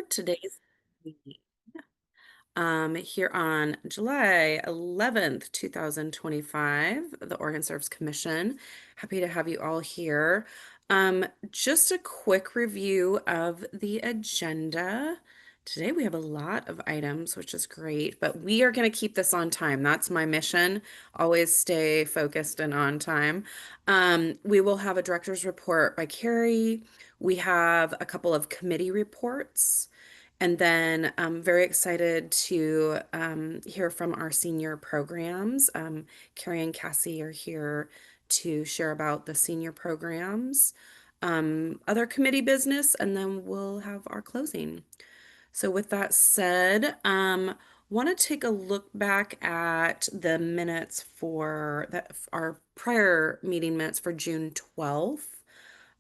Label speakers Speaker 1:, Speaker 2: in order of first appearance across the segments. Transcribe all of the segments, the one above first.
Speaker 1: today's meeting. Here on July 11th, 2025, the Oregon Serves Commission. Happy to have you all here. Just a quick review of the agenda. Today we have a lot of items, which is great, but we are going to keep this on time. That's my mission. Always stay focused and on time. We will have a director's report by Carrie. We have a couple of committee reports. And then I'm very excited to hear from our senior programs. Carrie and Cassie are here to share about the senior programs, other committee business, and then we'll have our closing. So with that said, want to take a look back at the minutes for our prior meeting minutes for June 12th,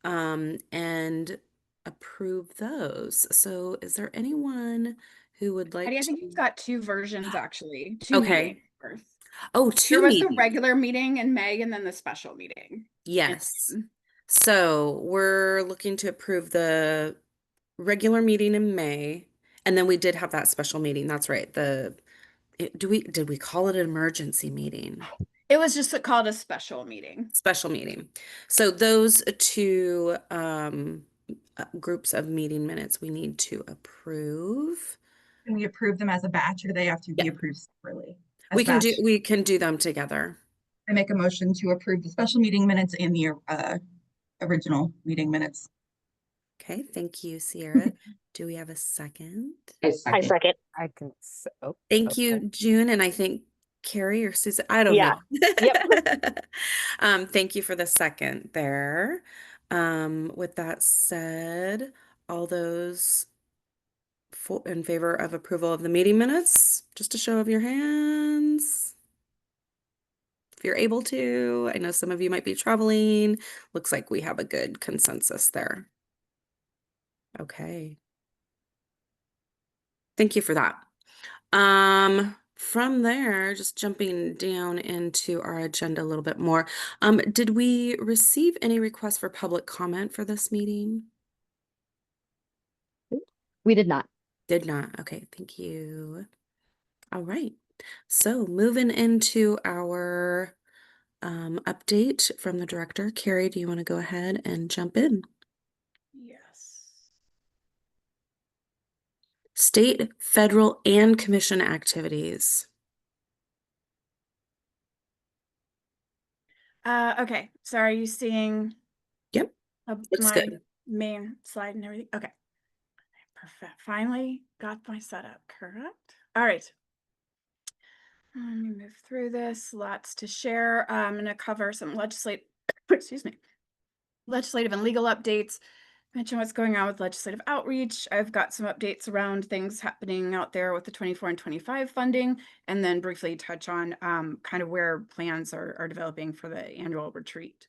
Speaker 1: and approve those. So is there anyone who would like
Speaker 2: I think
Speaker 1: to?
Speaker 2: we've got two versions actually, two
Speaker 1: Okay.
Speaker 2: meetings worth.
Speaker 1: Oh,
Speaker 2: There
Speaker 1: two
Speaker 2: was the
Speaker 1: meetings.
Speaker 2: regular meeting in May and then the special meeting.
Speaker 1: Yes. So we're looking to approve the regular meeting in May, and then we did have that special meeting. That's right. Did we call it an emergency meeting?
Speaker 2: It was just called a special meeting.
Speaker 1: Special meeting. So those two groups of meeting minutes we need to approve.
Speaker 3: Can we approve them as a batch, or do they have to be
Speaker 1: Yeah.
Speaker 3: approved separately?
Speaker 1: We can do them together.
Speaker 3: I make a motion to approve the special meeting minutes and the original meeting minutes.
Speaker 1: Okay, thank you, Sierra. Do we have a second?
Speaker 4: I second.
Speaker 5: I can.
Speaker 1: Thank you, June, and I think Carrie or Susan. I don't
Speaker 4: Yeah.
Speaker 1: know.
Speaker 4: Yep.
Speaker 1: Thank you for the second there. With that said, all those in favor of approval of the meeting minutes, just a show of your hands. If you're able to, I know some of you might be traveling. Looks like we have a good consensus there. Okay. Thank you for that. From there, just jumping down into our agenda a little bit more. Did we receive any requests for public comment for this meeting?
Speaker 4: We did not.
Speaker 1: Did not. Okay, thank you. All right. So moving into our update from the director. Carrie, do you want to go ahead and jump in?
Speaker 2: Yes.
Speaker 1: State, federal, and commission activities.
Speaker 2: Okay. So are you seeing
Speaker 1: Yep. Looks
Speaker 2: my
Speaker 1: good.
Speaker 2: main slide and everything? Okay. Perfect. Finally got my setup correct. All right. Let me move through this. Lots to share. I'm going to cover some legislative, excuse me, legislative and legal updates. Mention what's going on with legislative outreach. I've got some updates around things happening out there with the 24 and 25 funding, and then briefly touch on kind of where plans are developing for the annual retreat.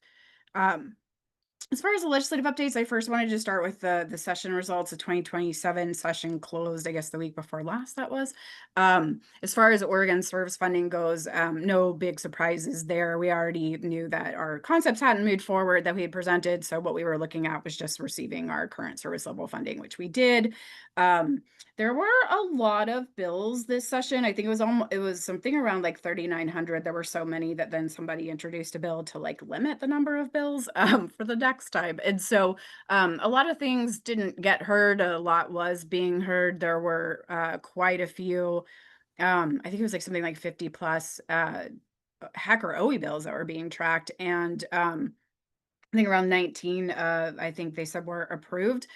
Speaker 2: As far as the legislative updates, I first wanted to start with the session results. The 2027 session closed, I guess, the week before last, that was. As far as OregonServes funding goes, no big surprises there. We already knew that our concepts hadn't moved forward that we had presented. So what we were looking at was just receiving our current service level funding, which we did. There were a lot of bills this session. I think it was something around like 3,900. There were so many that then somebody introduced a bill to like limit the number of bills for the next time. And so a lot of things didn't get heard. A lot was being heard. There were quite a few. I think it was like something like 50 plus hacker OE bills that were being tracked. And I think around 19, I think they said were approved.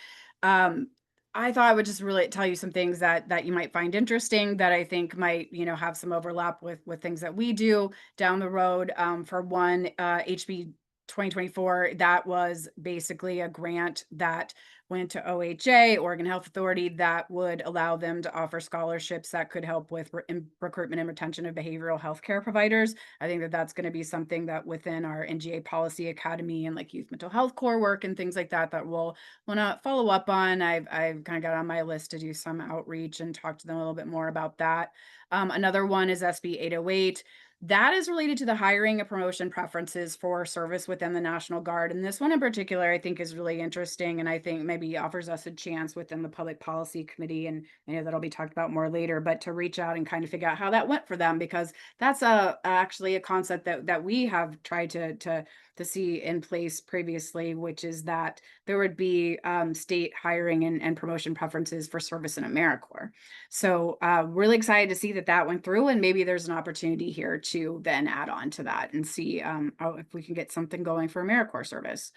Speaker 2: I thought I would just really tell you some things that you might find interesting that I think might, have some overlap with things that we do down the road. For one, HB 2024, that was basically a grant that went to OHA, Oregon Health Authority, that would allow them to offer scholarships that could help with recruitment and retention of behavioral health care providers. I think that that's going to be something that within our NGA Policy Academy and like youth mental health core work and things like that, that we'll want to follow up on. I've kind of got on my list to do some outreach and talk to them a little bit more about that. Another one is SB 808. that is related to the hiring and promotion preferences for service within the National Guard. And this one in particular, I think is really interesting. And I think maybe offers us a chance within the Public Policy Committee. And I know that'll be talked about more later, but to reach out and kind of figure out how that went for them, because that's actually a concept that we have tried to see in place previously, which is that there would be state hiring and promotion preferences for service in AmeriCorps. So really excited to see that that went through, and maybe there's an opportunity here to then add on to that and see if we can get something going for AmeriCorps service.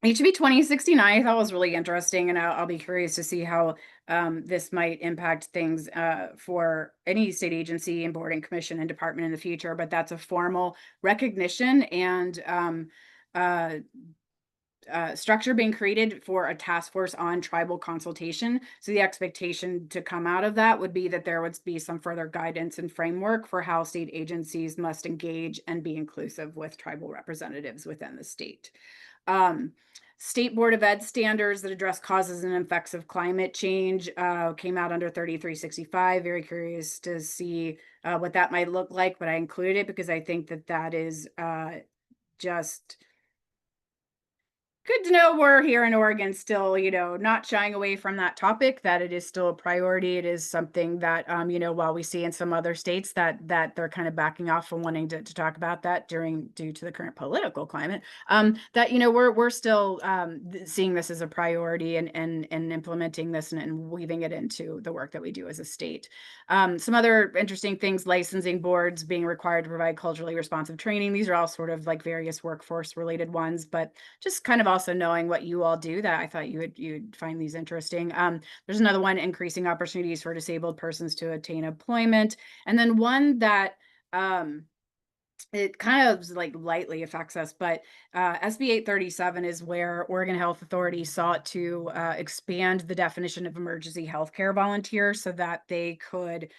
Speaker 2: HB 2069 I thought was really interesting, and I'll be curious to see how this might impact things for any state agency and board and commission and department in the future. But that's a formal recognition and uh, structure being created for a task force on tribal consultation. So the expectation to come out of that would be that there would be some further guidance and framework for how state agencies must engage and be inclusive with tribal representatives within the state. State Board of Ed standards that address causes and effects of climate change came out under 3365. Very curious to see what that might look like, but I included it because I think that that is just good to know we're here in Oregon still, not shying away from that topic, that it is still a priority. It is something that, while we see in some other states that they're kind of backing off from wanting to talk about that due to the current political climate, that, we're still seeing this as a priority and implementing this and weaving it into the work that we do as a state. Some other interesting things, licensing boards being required to provide culturally responsive training. These are all sort of like various workforce related ones, but just kind of also knowing what you all do, that I thought you'd find these interesting. There's another one, increasing opportunities for disabled persons to attain employment. And then one that it kind of like lightly affects us, but SB 837 is where Oregon Health Authority sought to expand the definition of emergency healthcare volunteer so that they could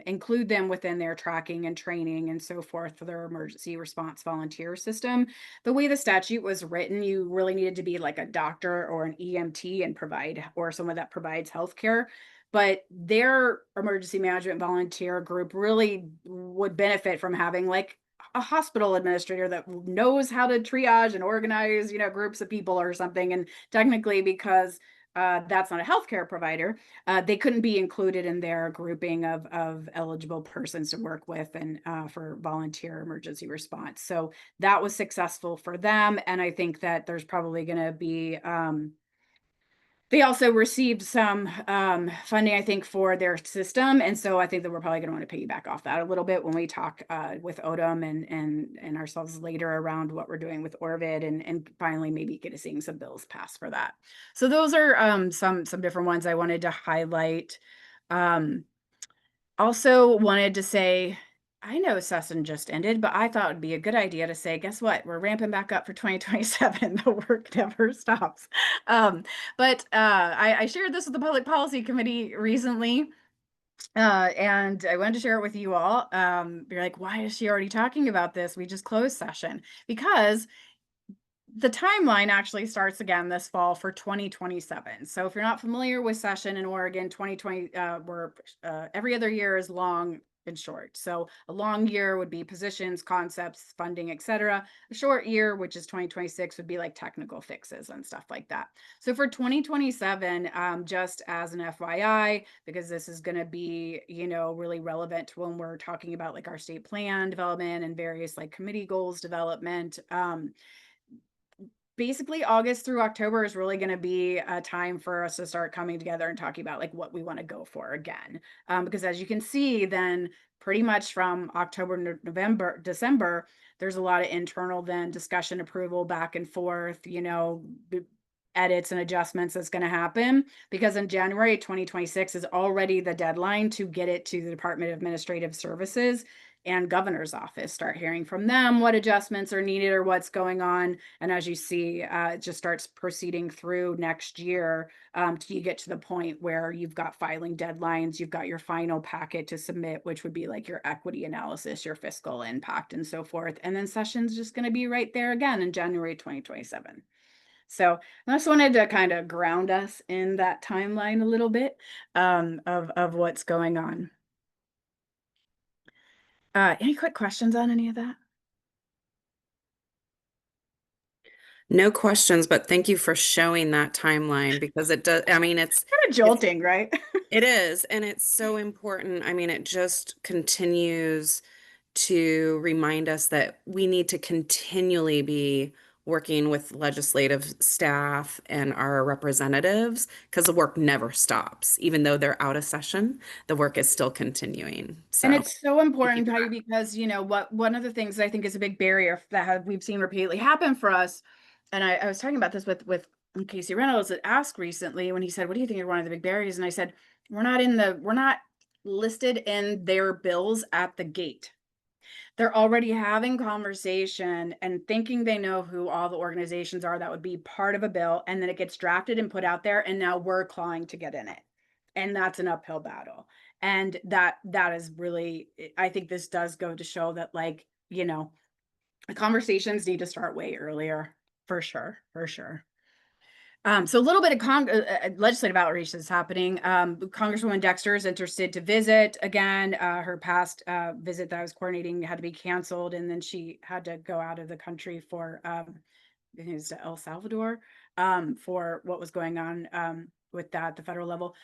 Speaker 2: include them within their tracking and training and so forth for their emergency response volunteer system. The way the statute was written, you really needed to be like a doctor or an EMT and or someone that provides healthcare. But their emergency management volunteer group really would benefit from having like a hospital administrator that knows how to triage and organize, groups of people or something. And technically, because that's not a healthcare provider, they couldn't be included in their grouping of eligible persons to work with and for volunteer emergency response. So that was successful for them. And I think that there's probably going to be they also received some funding, I think, for their system. And so I think that we're probably going to want to piggyback off that a little bit when we talk with ODM and ourselves later around what we're doing with Orvid and finally maybe seeing some bills passed for that. So those are some different ones I wanted to highlight. Also wanted to say, I know session just ended, but I thought it would be a good idea to say, guess what? We're ramping back up for 2027. The work never stops. But I shared this with the Public Policy Committee recently. And I wanted to share it with you all. You're like, why is she already talking about this? We just closed session. Because the timeline actually starts again this fall for 2027. So if you're not familiar with session in Oregon, 2020, every other year is long and short. So a long year would be positions, concepts, funding, etc. A short year, which is 2026, would be like technical fixes and stuff like that. So for 2027, just as an FYI, because this is going to be, really relevant when we're talking about like our state plan development and various like committee goals development. Basically August through October is really going to be a time for us to start coming together and talking about like what we want to go for again. Because as you can see, then pretty much from October, November, December, there's a lot of internal then discussion, approval, back and forth, edits and adjustments that's going to happen, because in January 2026 is already the deadline to get it to the Department of Administrative Services and governor's office, start hearing from them what adjustments are needed or what's going on. And as you see, it just starts proceeding through next year till you get to the point where you've got filing deadlines, you've got your final packet to submit, which would be like your equity analysis, your fiscal impact, and so forth. And then session's just going to be right there again in January 2027. So I just wanted to kind of ground us in that timeline a little bit of what's going on. Any quick questions on any of that?
Speaker 1: No questions, but thank you for showing that timeline because it does, I mean,
Speaker 2: Kind of
Speaker 1: it's
Speaker 2: jolting, right?
Speaker 1: it is, and it's so important. I mean, it just continues to remind us that we need to continually be working with legislative staff and our representatives because the work never stops. Even though they're out of session, the work is still continuing.
Speaker 2: And
Speaker 1: So
Speaker 2: it's so
Speaker 1: thank you
Speaker 2: important,
Speaker 1: for
Speaker 2: Patty,
Speaker 1: that.
Speaker 2: because one of the things that I think is a big barrier we've seen repeatedly happen for us, and I was talking about this with Casey Reynolds at Ask recently when he said, "What do you think are one of the big barriers?" And I said, we're not listed in their bills at the gate. They're already having conversation and thinking they know who all the organizations are that would be part of a bill, and then it gets drafted and put out there, and now we're clawing to get in it. And that's an uphill battle. And that is really, I think this does go to show that, like, the conversations need to start way earlier, for sure, for sure. So a little bit of legislative outreach is happening. Congresswoman Dexter is interested to visit again. Her past visit that I was coordinating had to be canceled, and then she had to go out of the country for I think it was to El Salvador for what was going on with that at the federal level.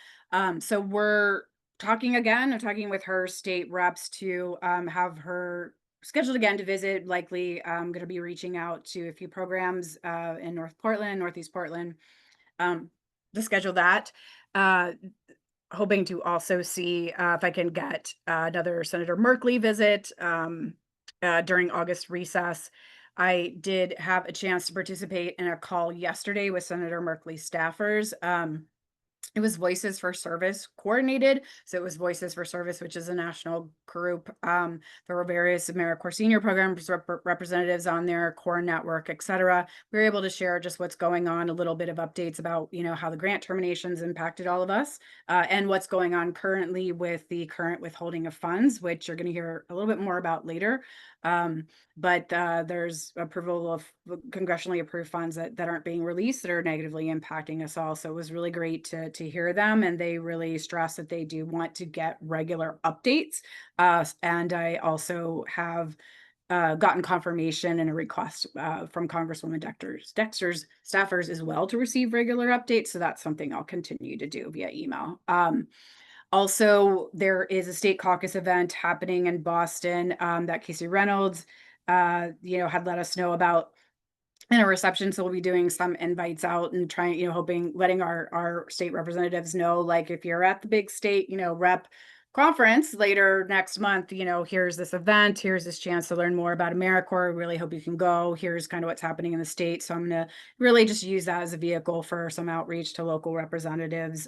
Speaker 2: So we're talking again. I'm talking with her state reps to have her scheduled again to visit. Likely, I'm going to be reaching out to a few programs in North Portland, Northeast Portland, to schedule that. Uh, Hoping to also see if I can get another Senator Merkley visit during August recess. I did have a chance to participate in a call yesterday with Senator Merkley's staffers. It was Voices for Service coordinated. So it was Voices for Service, which is a national group. There were various AmeriCorps senior programs representatives on their core network, et cetera. We were able to share just what's going on, a little bit of updates about, how the grant terminations impacted all of us, and what's going on currently with the current withholding of funds, which you're going to hear a little bit more about later. But there's approval of congressionally approved funds that aren't being released that are negatively impacting us all. So it was really great to hear them, and they really stress that they do want to get regular updates. And I also have gotten confirmation and a request from Congresswoman Dexter's staffers as well to receive regular updates. So that's something I'll continue to do via email. Also, there is a state caucus event happening in Boston that Casey Reynolds, had let us know about in a reception. So we'll be doing some invites out and trying, letting our state representatives know, like, if you're at the big state, rep conference later next month, here's this event, here's this chance to learn more about AmeriCorps. Really hope you can go. Here's kind of what's happening in the state. So I'm going to really just use that as a vehicle for some outreach to local representatives.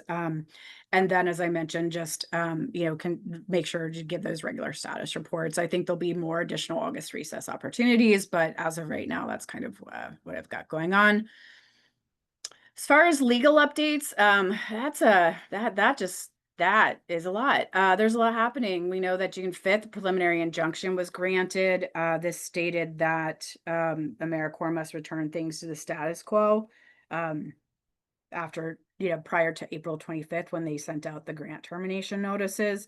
Speaker 2: And then, as I mentioned, just, can make sure to give those regular status reports. I think there'll be more additional August recess opportunities, but as of right now, that's kind of what I've got going on. As far as legal updates, that is a lot. There's a lot happening. We know that June 5th, preliminary injunction was granted. This stated that AmeriCorps must return things to the status quo. After, prior to April 25th, when they sent out the grant termination notices.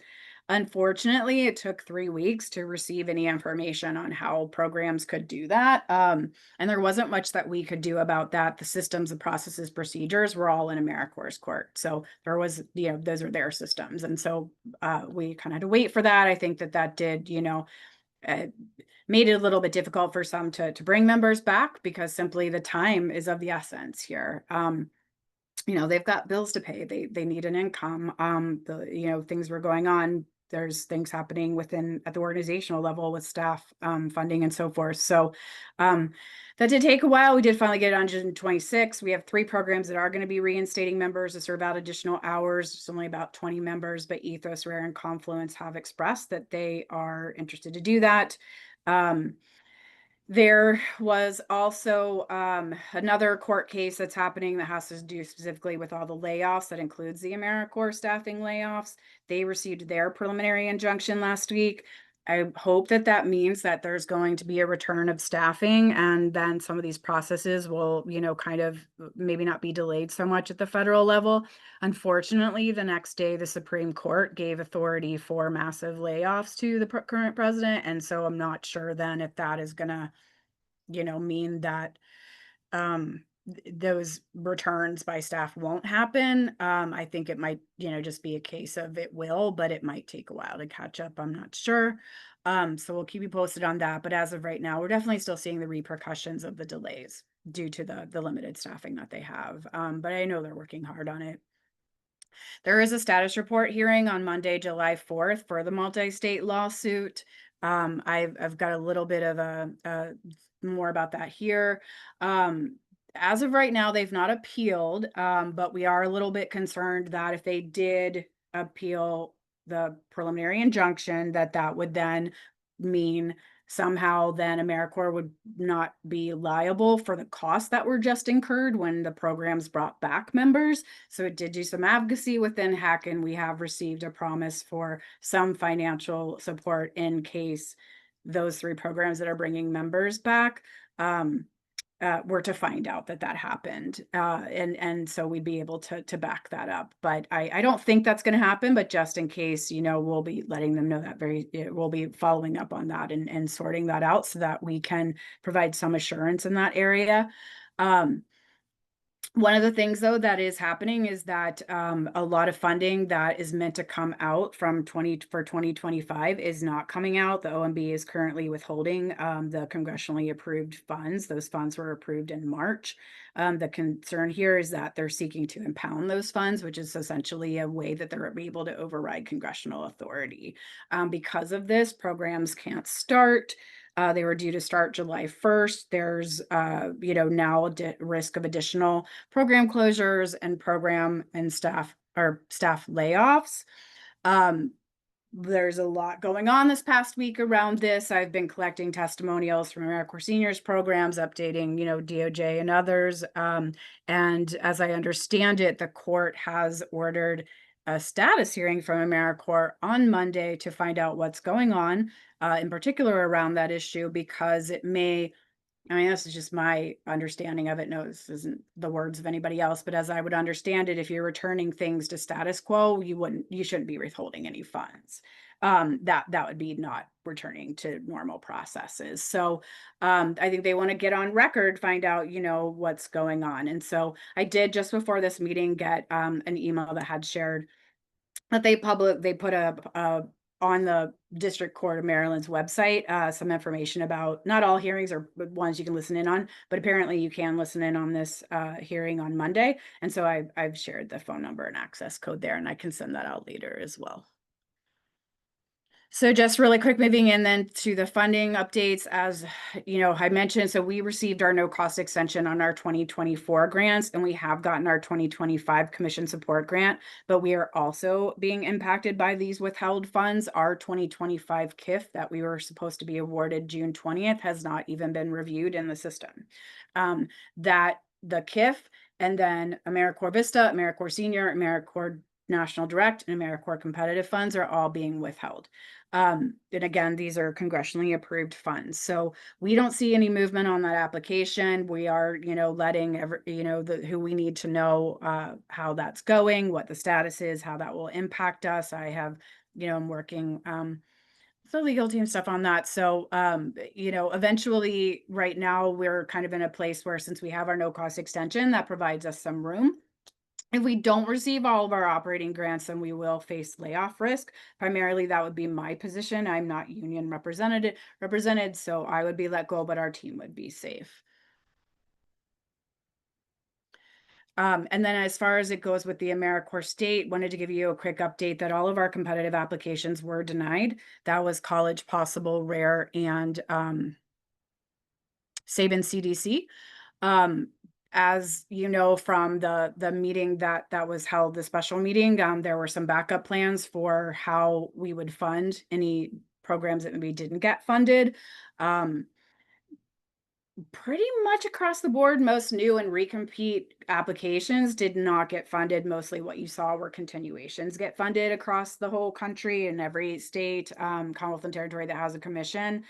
Speaker 2: Unfortunately, it took 3 weeks to receive any information on how programs could do that. And there wasn't much that we could do about that. The systems, the processes, procedures were all in AmeriCorps' court. So there was, those are their systems. And so we kind of had to wait for that. I think that did, made it a little bit difficult for some to bring members back, because simply the time is of the essence here. They've got bills to pay. They need an income. Things were going on. There's things happening at the organizational level with staff funding and so forth. So that did take a while. We did finally get it on June 26th. We have 3 programs that are going to be reinstating members to serve out additional hours. It's only about 20 members, but Ethos, Rare, and Confluence have expressed that they are interested to do that. There was also another court case that's happening that has to do specifically with all the layoffs. That includes the AmeriCorps staffing layoffs. They received their preliminary injunction last week. I hope that that means that there's going to be a return of staffing, and then some of these processes will, kind of maybe not be delayed so much at the federal level. Unfortunately, the next day, the Supreme Court gave authority for massive layoffs to the current president. And so I'm not sure then if that is going to, mean that those returns by staff won't happen. I think it might, just be a case of it will, but it might take a while to catch up. I'm not sure. So we'll keep you posted on that. But as of right now, we're definitely still seeing the repercussions of the delays due to the limited staffing that they have. But I know they're working hard on it. There is a status report hearing on Monday, July 4th for the multi-state lawsuit. I've got a little bit of a more about that here. As of right now, they've not appealed, but we are a little bit concerned that if they did appeal the preliminary injunction, that would then mean somehow then AmeriCorps would not be liable for the costs that were just incurred when the programs brought back members. So it did do some advocacy within HEC, and we have received a promise for some financial support in case those 3 programs that are bringing members back were to find out that happened. And so we'd be able to back that up. But I don't think that's going to happen, but just in case, we'll be letting them know that we'll be following up on that and sorting that out so that we can provide some assurance in that area. One of the things, though, that is happening is that a lot of funding that is meant to come out for 2025 is not coming out. The OMB is currently withholding the congressionally approved funds. Those funds were approved in March. The concern here is that they're seeking to impound those funds, which is essentially a way that they're able to override congressional authority. Because of this, programs can't start. They were due to start July 1st. There's, now a risk of additional program closures and program and staff layoffs. There's a lot going on this past week around this. I've been collecting testimonials from AmeriCorps Seniors programs, updating, DOJ and others. And as I understand it, the court has ordered a status hearing from AmeriCorps on Monday to find out what's going on, in particular around that issue, because it may, this is just my understanding of it. No, this isn't the words of anybody else, but as I would understand it, if you're returning things to status quo, you shouldn't be withholding any funds. That would be not returning to normal processes. So I think they want to get on record, find out, what's going on. And so I did just before this meeting get an email that had shared that they put on the District Court of Maryland's website, some information about not all hearings are ones you can listen in on, but apparently you can listen in on this hearing on Monday. And so I've shared the phone number and access code there, and I can send that out later as well. So just really quick, moving in then to the funding updates, as I mentioned, so we received our no cost extension on our 2024 grants, and we have gotten our 2025 commission support grant, but we are also being impacted by these withheld funds. Our 2025 KIF that we were supposed to be awarded June 20th has not even been reviewed in the system. That the KIF and then AmeriCorps Vista, AmeriCorps Senior, AmeriCorps National Direct, and AmeriCorps Competitive funds are all being withheld. And again, these are congressionally approved funds. So we don't see any movement on that application. We are, letting who we need to know how that's going, what the status is, how that will impact us. I have, I'm working the legal team stuff on that. So, eventually right now we're kind of in a place where, since we have our no cost extension, that provides us some room. If we don't receive all of our operating grants, then we will face layoff risk. Primarily, that would be my position. I'm not union represented, so I would be let go, but our team would be safe. And then as far as it goes with the AmeriCorps State, wanted to give you a quick update that all of our competitive applications were denied. That was College, Possible, Rare, and Sabin CDC. As you know from the meeting that was held, the special meeting, there were some backup plans for how we would fund any programs that maybe didn't get funded. Pretty much across the board, most new and recompete applications did not get funded. Mostly what you saw were continuations get funded across the whole country in every state, Commonwealth and territory that has a commission.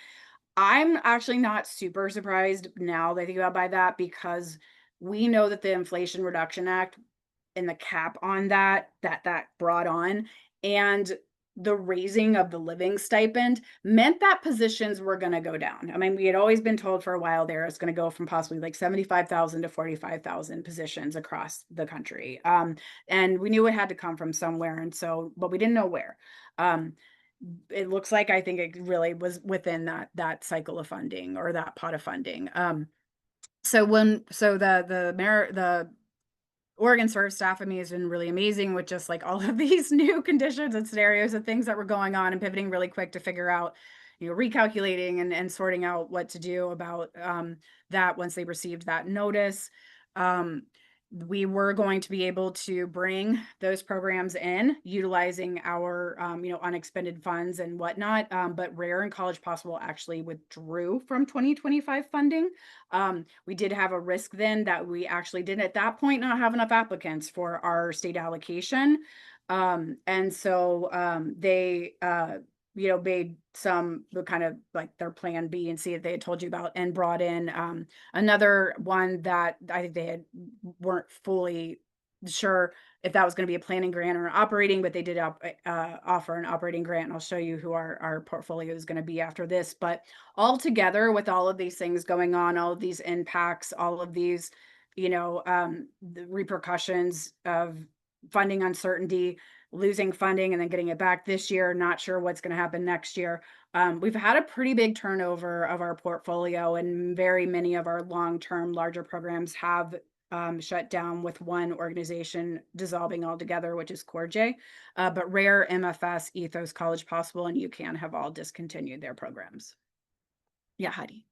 Speaker 2: I'm actually not super surprised now that I think about by that because we know that the Inflation Reduction Act and the cap on that brought on, and the raising of the living stipend meant that positions were gonna go down. I mean, we had always been told for a while there it's gonna go from possibly like 75,000 to 45,000 positions across the country. And we knew it had to come from somewhere, and so, but we didn't know where. Um, it looks like I think it really was within that cycle of funding or that pot of funding. So the OregonServes staff, I mean, has been really amazing with just like all of these new conditions and scenarios and things that were going on and pivoting really quick to figure out, recalculating and sorting out what to do about that once they received that notice. Um, we were going to be able to bring those programs in utilizing our unexpended funds and whatnot, but Rare and College Possible actually withdrew from 2025 funding. We did have a risk then that we actually did at that point not have enough applicants for our state allocation. And so they made some the kind of like their plan B and C that they had told you about and brought in another one that I think weren't fully sure if that was going to be a planning grant or an operating, but they did offer an operating grant. And I'll show you who our portfolio is going to be after this. But all together with all of these things going on, all of these impacts, all of these, the repercussions of funding uncertainty, losing funding and then getting it back this year, not sure what's going to happen next year. We've had a pretty big turnover of our portfolio, and very many of our long-term larger programs have shut down, with one organization dissolving altogether, which is CoreJ. But Rare, MFS, Ethos, College Possible, and UCAN have all discontinued their programs. Yeah, Heidi.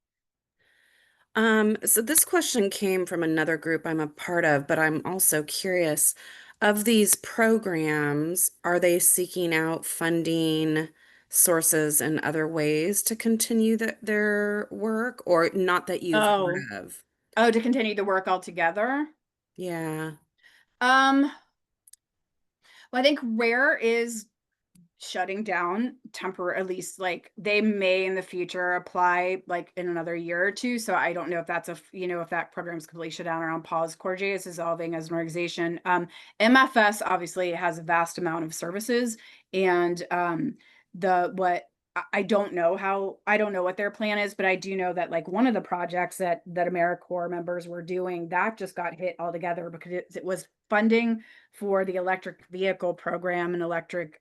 Speaker 1: So this question came from another group I'm a part of, but I'm also curious, of these programs, are they seeking out funding sources and other ways to continue their work, or not that you've heard
Speaker 2: Oh,
Speaker 1: of?
Speaker 2: to continue the work altogether.
Speaker 1: Yeah.
Speaker 2: Well, I think Rare is shutting down temporary, at least like they may in the future apply like in another year or two. So I don't know if that's if that program's completely shut down or on pause. CoreJ is dissolving as an organization. MFS obviously has a vast amount of services, and the what I don't know what their plan is, but I do know that like one of the projects that AmeriCorps members were doing that just got hit altogether because it was funding for the electric vehicle program and electric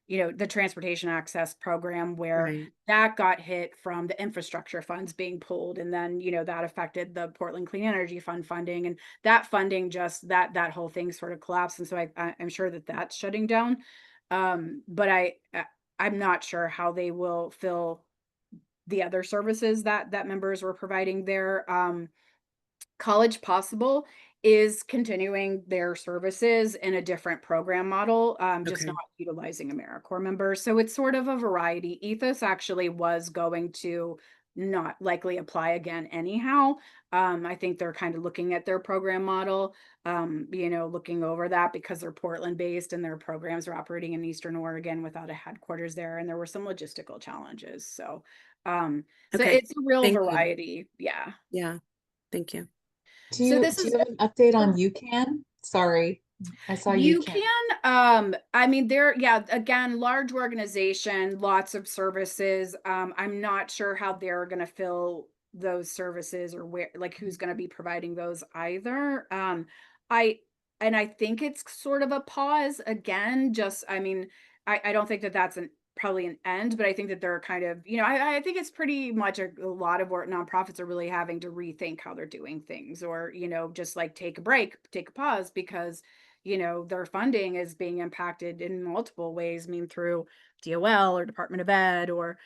Speaker 2: the transportation access program, where
Speaker 1: Right.
Speaker 2: that got hit from the infrastructure funds being pulled. And then, that affected the Portland Clean Energy Fund funding, and that funding just that whole thing sort of collapsed. And so I'm sure that that's shutting down. But I'm not sure how they will fill the other services that members were providing there. College Possible is continuing their services in a different program model, just not
Speaker 1: Okay.
Speaker 2: utilizing AmeriCorps members. So it's sort of a variety. Ethos actually was going to not likely apply again anyhow. I think they're kind of looking at their program model, looking over that because they're Portland based and their programs are operating in Eastern Oregon without a headquarters there. And there were some logistical challenges. So
Speaker 1: Okay.
Speaker 2: it's a real
Speaker 1: Thank you.
Speaker 2: variety. Yeah.
Speaker 1: Yeah. Thank you.
Speaker 5: Do
Speaker 2: So
Speaker 5: you
Speaker 2: this
Speaker 5: do
Speaker 2: is
Speaker 5: you have an update on UCAN? Sorry, I saw
Speaker 2: You
Speaker 5: UCAN.
Speaker 2: can, I mean, yeah, again, large organization, lots of services. I'm not sure how they're going to fill those services or where, like, who's going to be providing those either. I, and I think it's sort of a pause again, I mean, I don't think that that's probably an end, but I think that they're kind of, I think it's pretty much a lot of work. Nonprofits are really having to rethink how they're doing things, or, just like take a break, take a pause, because their funding is being impacted in multiple ways. I mean, through DOL or Department of Ed or,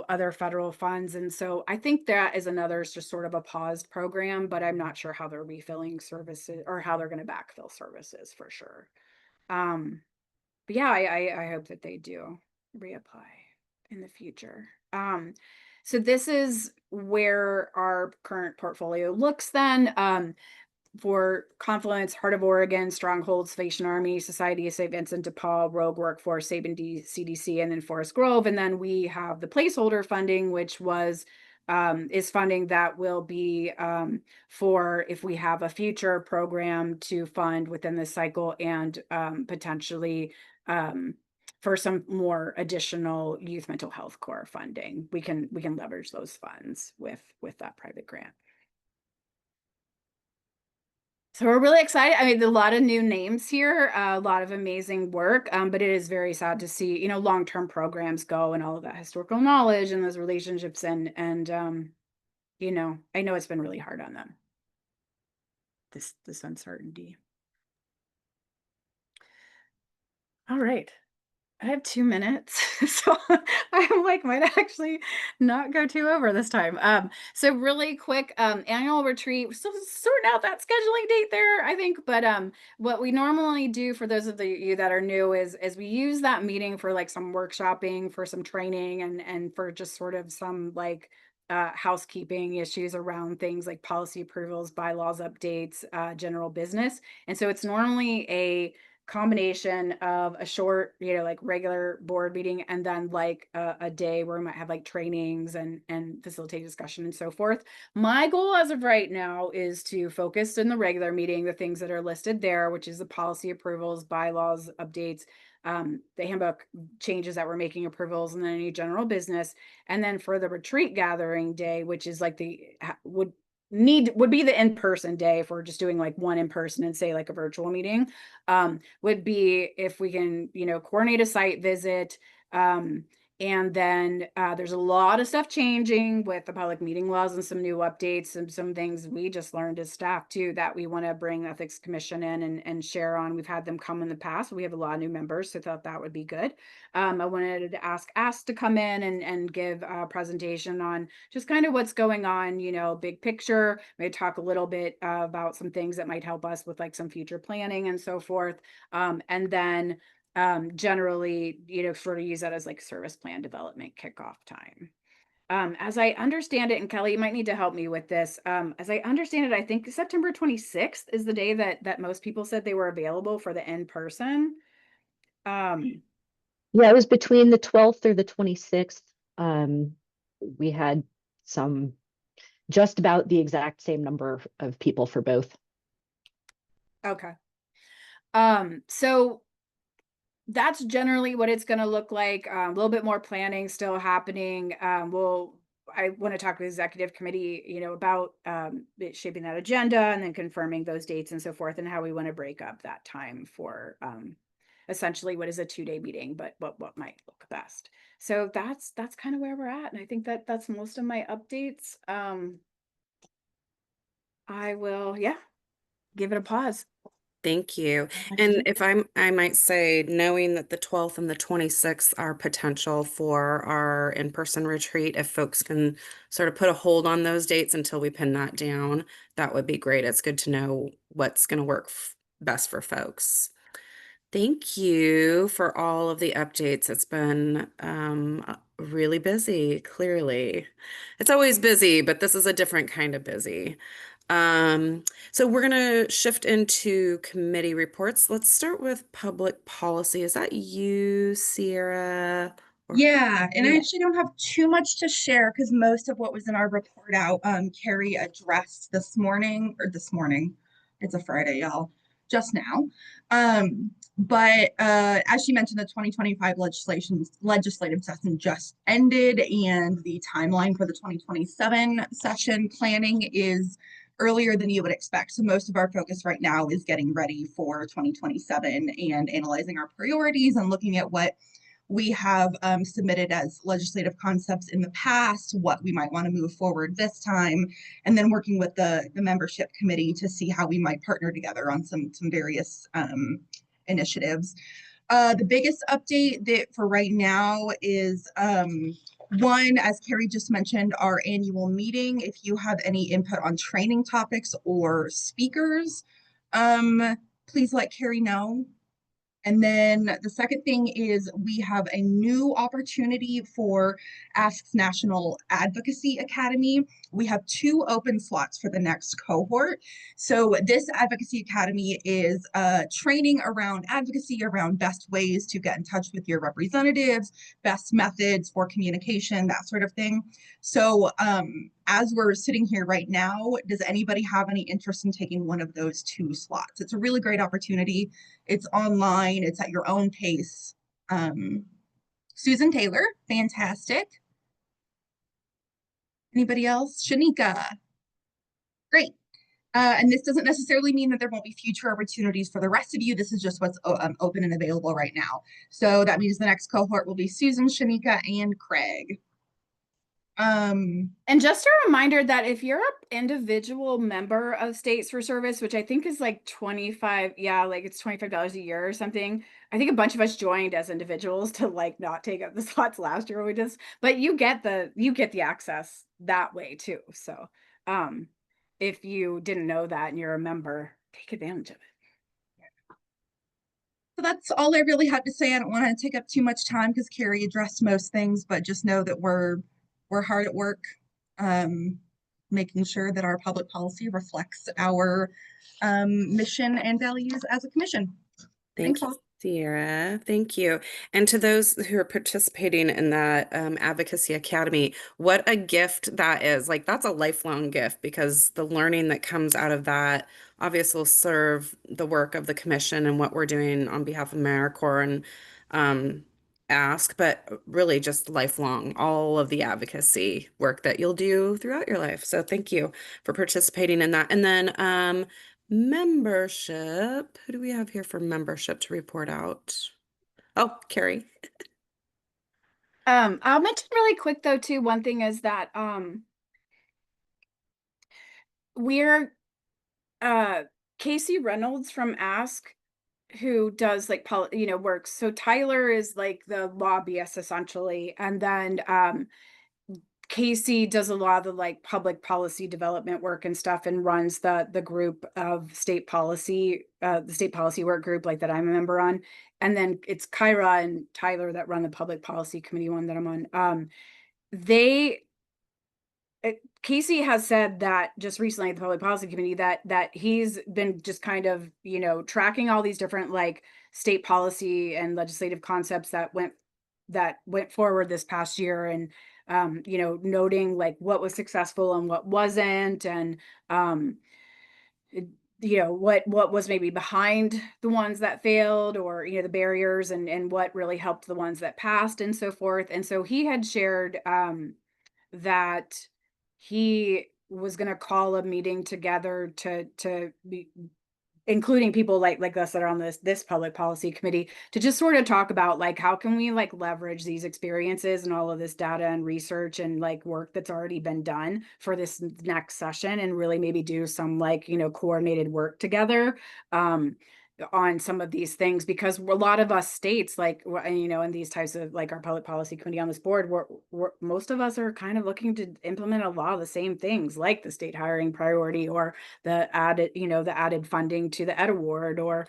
Speaker 2: other federal funds. And so I think that is another just sort of a paused program, but I'm not sure how they're refilling services or how they're going to backfill services for sure. But yeah, I hope that they do reapply in the future. So this is where our current portfolio looks then. For Confluence, Heart of Oregon, Stronghold, Salvation Army, Society of St. Vincent de Paul, Rogue Workforce, Sabin CDC, and then Forest Grove. And then we have the placeholder funding, which is funding that will be for if we have a future program to fund within this cycle, and potentially for some more additional youth mental health core funding. We can leverage those funds with that private grant. So we're really excited. I mean, a lot of new names here, a lot of amazing work, but it is very sad to see, long-term programs go and all of that historical knowledge and those relationships and I know it's been really hard on them. This uncertainty. All right. I have 2 minutes, so I might actually not go too over this time. So really quick, annual retreat. We're still sorting out that scheduling date there, I think. But what we normally do for those of you that are new is we use that meeting for like some workshopping, for some training, and for just sort of some like housekeeping issues around things like policy approvals, bylaws updates, general business. And so it's normally a combination of a short, like regular board meeting, and then like a day where we might have like trainings and facilitate discussion and so forth. My goal as of right now is to focus in the regular meeting, the things that are listed there, which is the policy approvals, bylaws, updates, the handbook changes that we're making, approvals, and then any general business. And then for the retreat gathering day, which is like would be the in-person day if we're just doing like one in person and say like a virtual meeting, would be if we can, coordinate a site visit. And then there's a lot of stuff changing with the public meeting laws and some new updates and some things we just learned as staff too that we want to bring Ethics Commission in and share on. We've had them come in the past. We have a lot of new members, so I thought that would be good. I wanted to ask to come in and give a presentation on just kind of what's going on, big picture. Maybe talk a little bit about some things that might help us with like some future planning and so forth. And then generally, sort of use that as like service plan development kickoff time. As I understand it, and Kelly, you might need to help me with this. As I understand it, I think September 26th is the day that most people said they were available for the in-person.
Speaker 4: Yeah, it was between the 12th or the 26th. We had just about the exact same number of people for both.
Speaker 2: Okay. So that's generally what it's going to look like. A little bit more planning still happening. I want to talk with the executive committee, about shaping that agenda and then confirming those dates and so forth, and how we want to break up that time for essentially what is a 2-day meeting, but what might look best. So that's kind of where we're at, and I think that's most of my updates. I will, give it a pause.
Speaker 1: Thank you. And if I might say, knowing that the 12th and the 26th are potential for our in-person retreat, if folks can sort of put a hold on those dates until we pin that down, that would be great. It's good to know what's going to work best for folks. Thank you for all of the updates. It's been really busy, clearly. It's always busy, but this is a different kind of busy. So we're going to shift into committee reports. Let's start with public policy. Is that you, Sierra?
Speaker 3: Yeah, and I actually don't have too much to share because most of what was in our report out, Carrie addressed this morning. It's a Friday, y'all, just now. But as she mentioned, the 2025 legislative session just ended, and the timeline for the 2027 session planning is earlier than you would expect. So most of our focus right now is getting ready for 2027 and analyzing our priorities and looking at what we have submitted as legislative concepts in the past, what we might want to move forward this time, and then working with the membership committee to see how we might partner together on some various initiatives. The biggest update that for right now is one, as Carrie just mentioned, our annual meeting. If you have any input on training topics or speakers, please let Carrie know. And then the second thing is we have a new opportunity for Ask's National Advocacy Academy. We have 2 open slots for the next cohort. So this Advocacy Academy is training around advocacy, around best ways to get in touch with your representatives, best methods for communication, that sort of thing. So as we're sitting here right now, does anybody have any interest in taking one of those 2 slots? It's a really great opportunity. It's online, it's at your own pace. Susan Taylor, fantastic. Anybody else? Shanika, great. And this doesn't necessarily mean that there won't be future opportunities for the rest of you. This is just what's open and available right now. So that means the next cohort will be Susan, Shanika, and Craig.
Speaker 2: And just a reminder that if you're an individual member of States for Service, which I think is like 25, yeah, like it's $25 a year or something. I think a bunch of us joined as individuals to like not take up the slots last year. But you get the access that way too. So if you didn't know that and you're a member, take advantage of it.
Speaker 3: So that's all I really had to say. I don't want to take up too much time because Carrie addressed most things, but just know that we're hard at work, making sure that our public policy reflects our mission and values as a commission.
Speaker 1: Thank
Speaker 3: Thanks
Speaker 1: you,
Speaker 3: all.
Speaker 1: Sierra. Thank you. And to those who are participating in that Advocacy Academy, what a gift that is. Like, that's a lifelong gift because the learning that comes out of that obviously will serve the work of the commission and what we're doing on behalf of AmeriCorps and Ask, but really just lifelong, all of the advocacy work that you'll do throughout your life. So thank you for participating in that. And then membership. Who do we have here for membership to report out? Oh, Carrie.
Speaker 2: I'll mention really quick though too, one thing is that we're Casey Reynolds from Ask, who does like works. So Tyler is like the lobbyist essentially, and then Casey does a lot of the like public policy development work and stuff, and runs the group of state policy, the state policy work group like that I'm a member on. And then it's Kyra and Tyler that run the public policy committee one that I'm on. Casey has said that just recently at the public policy committee that he's been just kind of, tracking all these different like state policy and legislative concepts that went forward this past year, and noting like what was successful and what wasn't, and what was maybe behind the ones that failed, or the barriers, and what really helped the ones that passed and so forth. And so he had shared that he was going to call a meeting together to be including people like us that are on this public policy committee, to just sort of talk about like how can we like leverage these experiences and all of this data and research and like work that's already been done for this next session, and really maybe do some like coordinated work together on some of these things, because a lot of us states like in these types of like our public policy committee on this board, we're most of us are kind of looking to implement a lot of the same things, like the state hiring priority, or the added funding to the Ed Award, or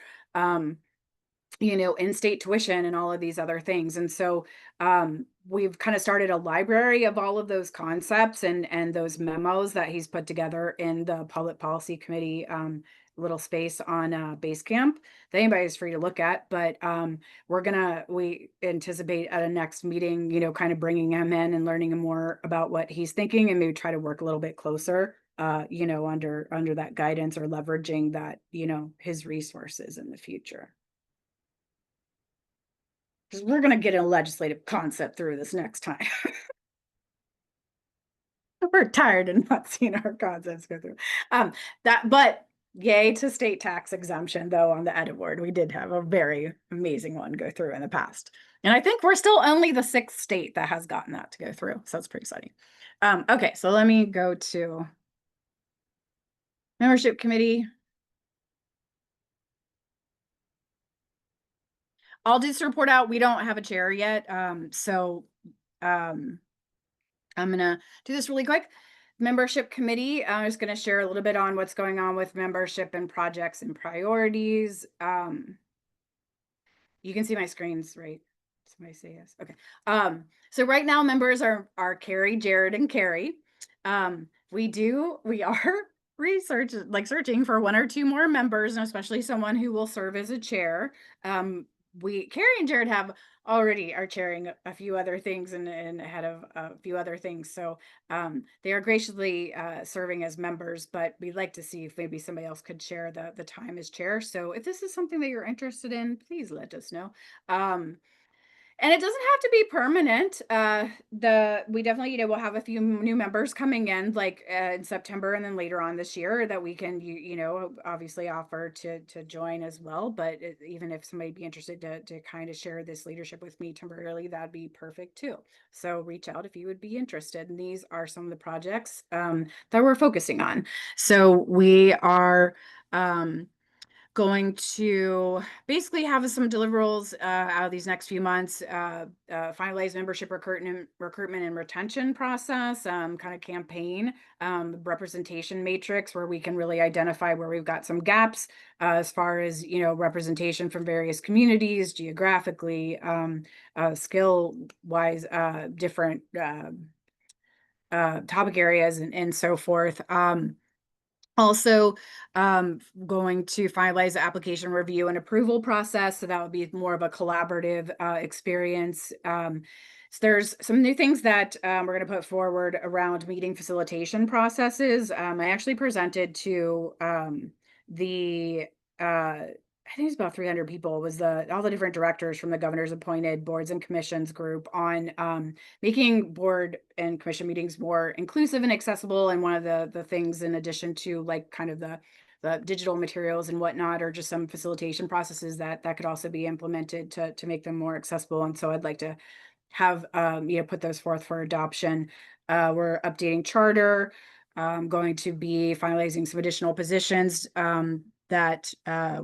Speaker 2: in-state tuition and all of these other things. And so we've kind of started a library of all of those concepts and those memos that he's put together in the public policy committee little space on Basecamp that anybody's free to look at. But we anticipate at a next meeting, kind of bringing him in and learning more about what he's thinking, and maybe try to work a little bit closer under that guidance, or leveraging that, his resources in the future. Because we're going to get a legislative concept through this next time. We're tired of not seeing our concepts go through. But yay to state tax exemption, though, on the Ed Award. We did have a very amazing one go through in the past. And I think we're still only the 6th state that has gotten that to go through. So it's pretty exciting. Okay, so let me go to membership committee. I'll just report out. We don't have a chair yet. So I'm gonna do this really quick. Membership committee, I'm just gonna share a little bit on what's going on with membership and projects and priorities. You can see my screens, right? Somebody say yes. Okay. So right now members are Carrie, Jared, and Carrie. We are searching for one or two more members, and especially someone who will serve as a chair. Carrie and Jared already are chairing a few other things and ahead of a few other things. So they are graciously serving as members, but we'd like to see if maybe somebody else could share the time as chair. So if this is something that you're interested in, please let us know. And it doesn't have to be permanent. We definitely, we'll have a few new members coming in in September and then later on this year that we can, obviously offer to join as well. But even if somebody be interested to kind of share this leadership with me temporarily, that'd be perfect too. So reach out if you would be interested. And these are some of the projects that we're focusing on. So we are going to basically have some deliverables out of these next few months, finalize membership recruitment and retention process, kind of campaign, representation matrix where we can really identify where we've got some gaps as far as, representation from various communities, geographically, skill wise, different topic areas and so forth. Also, going to finalize the application review and approval process. So that would be more of a collaborative experience. So there's some new things that we're going to put forward around meeting facilitation processes. I actually presented to the I think it's about 300 people, was all the different directors from the governor's appointed boards and commissions group on making board and commission meetings more inclusive and accessible. And one of the things, in addition to kind of the digital materials and whatnot, or just some facilitation processes that could also be implemented to make them more accessible. And so I'd like to have put those forth for adoption. We're updating charter, going to be finalizing some additional positions that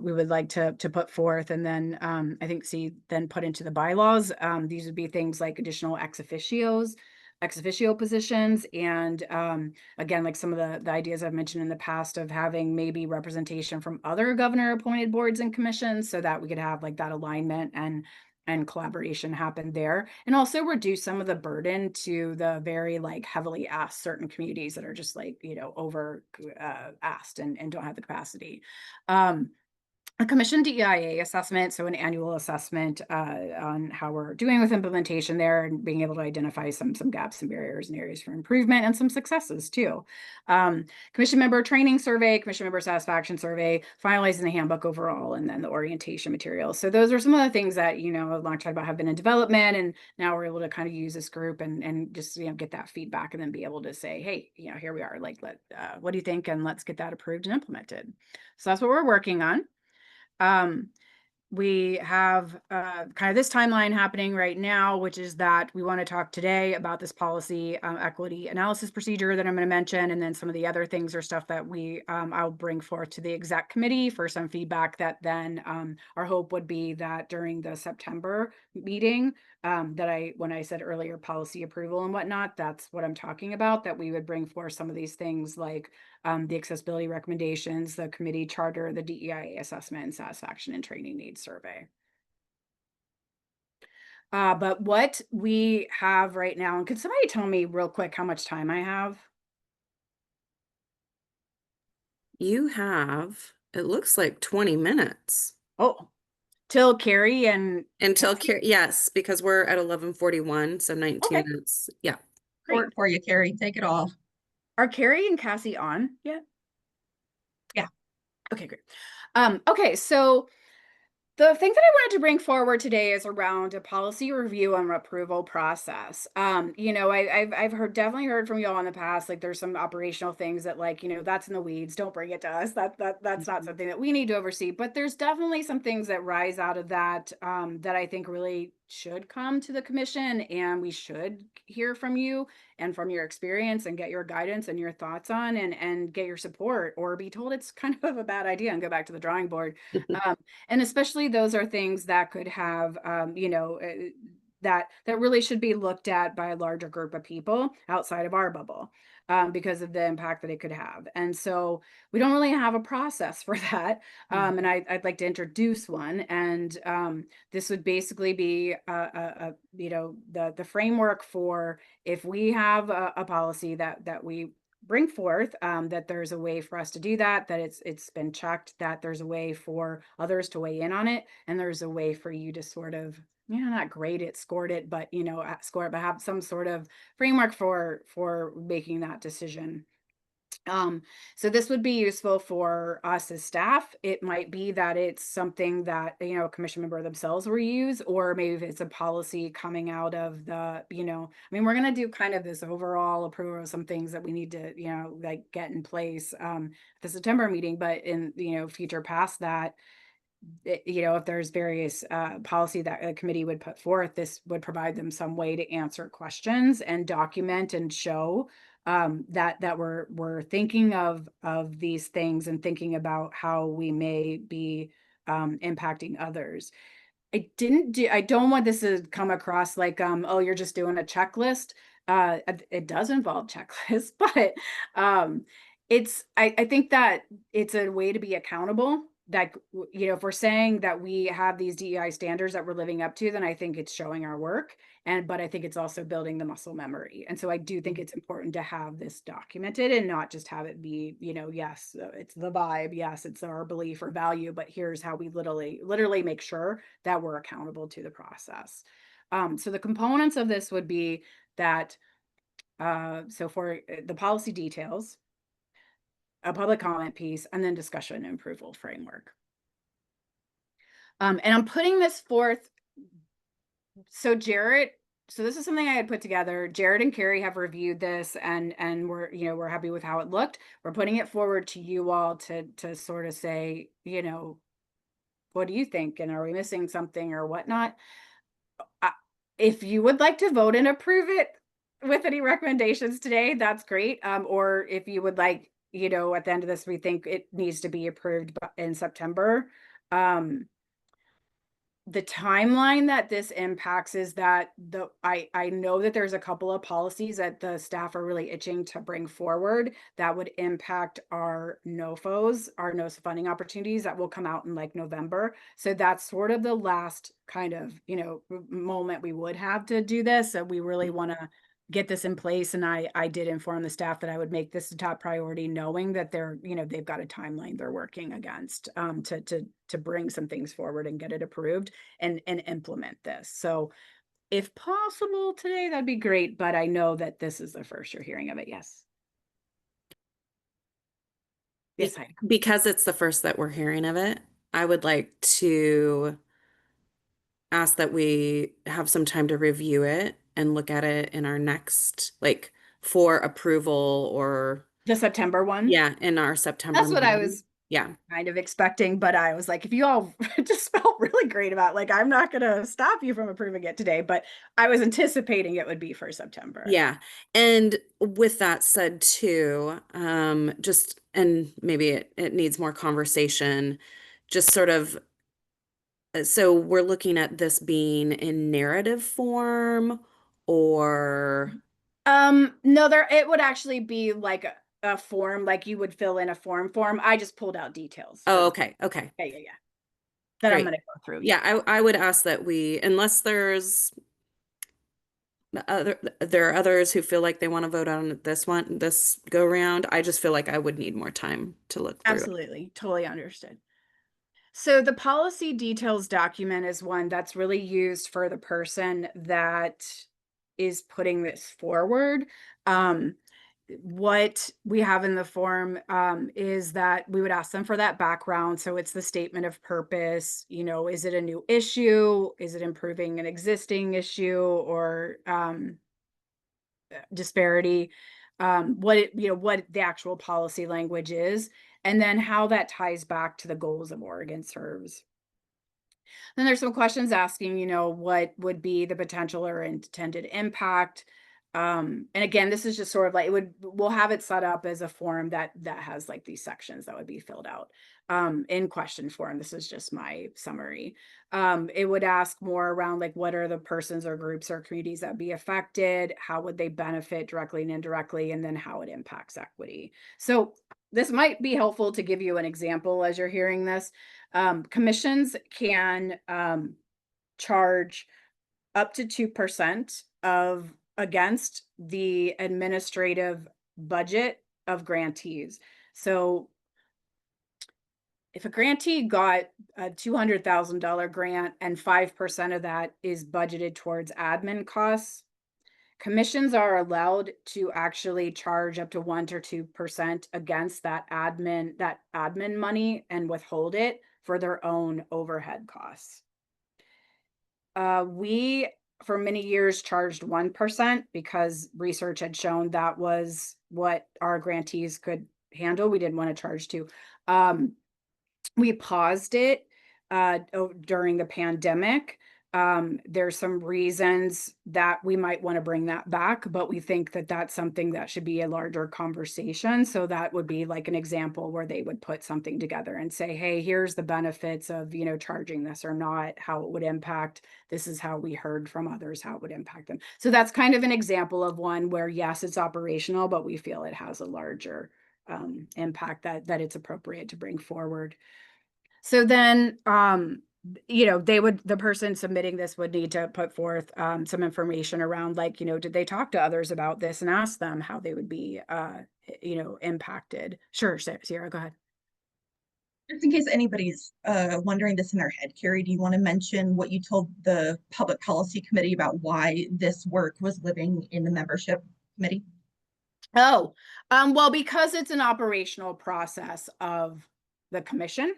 Speaker 2: we would like to put forth, and then I think then put into the bylaws. These would be things like additional ex officio positions, and again, like some of the ideas I've mentioned in the past of having maybe representation from other governor appointed boards and commissions, so that we could have that alignment and collaboration happen there, and also reduce some of the burden to the very heavily asked certain communities that are just over asked and don't have the capacity. A commission DEIA assessment, so an annual assessment on how we're doing with implementation there, and being able to identify some gaps and barriers and areas for improvement, and some successes too. Commission member training survey, commission member satisfaction survey, finalizing the handbook overall, and then the orientation materials. So those are some of the things that, a long time about have been in development, and now we're able to kind of use this group and just, get that feedback, and then be able to say, hey, here we are, what do you think? And let's get that approved and implemented. So that's what we're working on. We have kind of this timeline happening right now, which is that we want to talk today about this policy equity analysis procedure that I'm going to mention, and then some of the other things or stuff that I'll bring forth to the exec committee for some feedback, that then our hope would be that during the September meeting, when I said earlier policy approval and whatnot, that's what I'm talking about, that we would bring forth some of these things like the accessibility recommendations, the committee charter, the DEIA assessment, and satisfaction and training needs survey. But what we have right now, and could somebody tell me real quick how much time I have?
Speaker 1: You have, it looks like 20 minutes.
Speaker 2: Oh, till Carrie and
Speaker 1: Until yes, because we're at 11:41, so 19
Speaker 2: okay.
Speaker 1: minutes. Yeah.
Speaker 3: Great for you, Carrie. Take it all.
Speaker 2: Are Carrie and Cassie on yet?
Speaker 3: Yeah.
Speaker 2: Okay, great. Okay, so the thing that I wanted to bring forward today is around a policy review and approval process. I've definitely heard from y'all in the past, there's some operational things that that's in the weeds. Don't bring it to us. That's not something that we need to oversee. But there's definitely some things that rise out of that that I think really should come to the commission, and we should hear from you and from your experience and get your guidance and your thoughts on, and get your support, or be told it's kind of a bad idea and go back to the drawing board. And especially those are things that could have, that really should be looked at by a larger group of people outside of our bubble, because of the impact that it could have. And so we don't really have a process for that. And I'd like to introduce one. And this would basically be the framework for if we have a policy that we bring forth, that there's a way for us to do that, that it's been checked, that there's a way for others to weigh in on it, and there's a way for you to sort of, not grade it, scored it, but score it, but have some sort of framework for making that decision. So this would be useful for us as staff. It might be that it's something that, a commission member themselves will use, or maybe if it's a policy coming out of the, we're going to do kind of this overall approval of some things that we need to, like get in place, at the September meeting, but in, future past that, if there's various policy that a committee would put forth, this would provide them some way to answer questions and document and show that we're thinking of these things and thinking about how we may be impacting others. I don't want this to come across like, oh, you're just doing a checklist. It does involve checklists, but I think that it's a way to be accountable. That, if we're saying that we have these DEI standards that we're living up to, then I think it's showing our work. But I think it's also building the muscle memory. And so I do think it's important to have this documented and not just have it be, yes, it's the vibe. Yes, it's our belief or value, but here's how we literally make sure that we're accountable to the process. So the components of this would be that, so for the policy details, a public comment piece, and then discussion and approval framework. And I'm putting this forth. So this is something I had put together. Jared and Carrie have reviewed this, and we're happy with how it looked. We're putting it forward to you all to sort of say, what do you think? And are we missing something or whatnot? If you would like to vote and approve it with any recommendations today, that's great. Or if you would like, at the end of this, we think it needs to be approved in September. The timeline that this impacts is that I know that there's a couple of policies that the staff are really itching to bring forward that would impact our NOFOs, our no funding opportunities, that will come out in like November. So that's sort of the last kind of, moment we would have to do this. So we really want to get this in place. And I did inform the staff that I would make this a top priority, knowing that they've got a timeline they're working against, to bring some things forward and get it approved and implement this. So if possible today, that'd be great. But I know that this is the first you're hearing of it. Yes. Yes.
Speaker 1: Because it's the first that we're hearing of it, I would like to ask that we have some time to review it and look at it in our next, like, for approval, or
Speaker 2: The September one.
Speaker 1: yeah, in our September
Speaker 2: That's what I
Speaker 1: meeting.
Speaker 2: was
Speaker 1: Yeah.
Speaker 2: kind of expecting, but I was like, if you all just felt really great about, like, I'm not going to stop you from approving it today, but I was anticipating it would be for September.
Speaker 1: Yeah. And with that said too, and maybe it needs more conversation, just sort of, so we're looking at this being in narrative form, or
Speaker 2: No, it would actually be like a form, like you would fill in a form. I just pulled out details.
Speaker 1: oh, okay. Okay.
Speaker 2: Yeah. That I'm
Speaker 1: Great.
Speaker 2: going to go through.
Speaker 1: Yeah, I would ask that we, unless there are others who feel like they want to vote on this go round, I just feel like I would need more time to look through.
Speaker 2: Absolutely. Totally understood. So the policy details document is one that's really used for the person that is putting this forward. What we have in the form is that we would ask them for that background. So it's the statement of purpose. Is it a new issue? Is it improving an existing issue, or disparity? What the actual policy language is, and then how that ties back to the goals of OregonServes. Then there's some questions asking, what would be the potential or intended impact? And again, this is just sort of like, we'll have it set up as a form that has like these sections that would be filled out in question form. This is just my summary. It would ask more around like, what are the persons or groups or communities that be affected? How would they benefit directly and indirectly? And then how it impacts equity. So this might be helpful to give you an example as you're hearing this. Commissions can charge up to 2% of against the administrative budget of grantees. So if a grantee got a $200,000 grant and 5% of that is budgeted towards admin costs, commissions are allowed to actually charge up to 1 to 2% against that admin money and withhold it for their own overhead costs. We, for many years, charged 1% because research had shown that was what our grantees could handle. We didn't want to charge 2. We paused it during the pandemic. There's some reasons that we might want to bring that back, but we think that that's something that should be a larger conversation. So that would be like an example where they would put something together and say, hey, here's the benefits of, charging this or not, how it would impact. This is how we heard from others, how it would impact them. So that's kind of an example of one where, yes, it's operational, but we feel it has a larger impact that it's appropriate to bring forward. So then, the person submitting this would need to put forth some information around like, did they talk to others about this and ask them how they would be, impacted? Sure, Sierra, go ahead.
Speaker 3: Just in case anybody's wondering this in their head, Carrie, do you want to mention what you told the Public Policy Committee about why this work was living in the membership committee?
Speaker 2: Oh, well, because it's an operational process of the commission.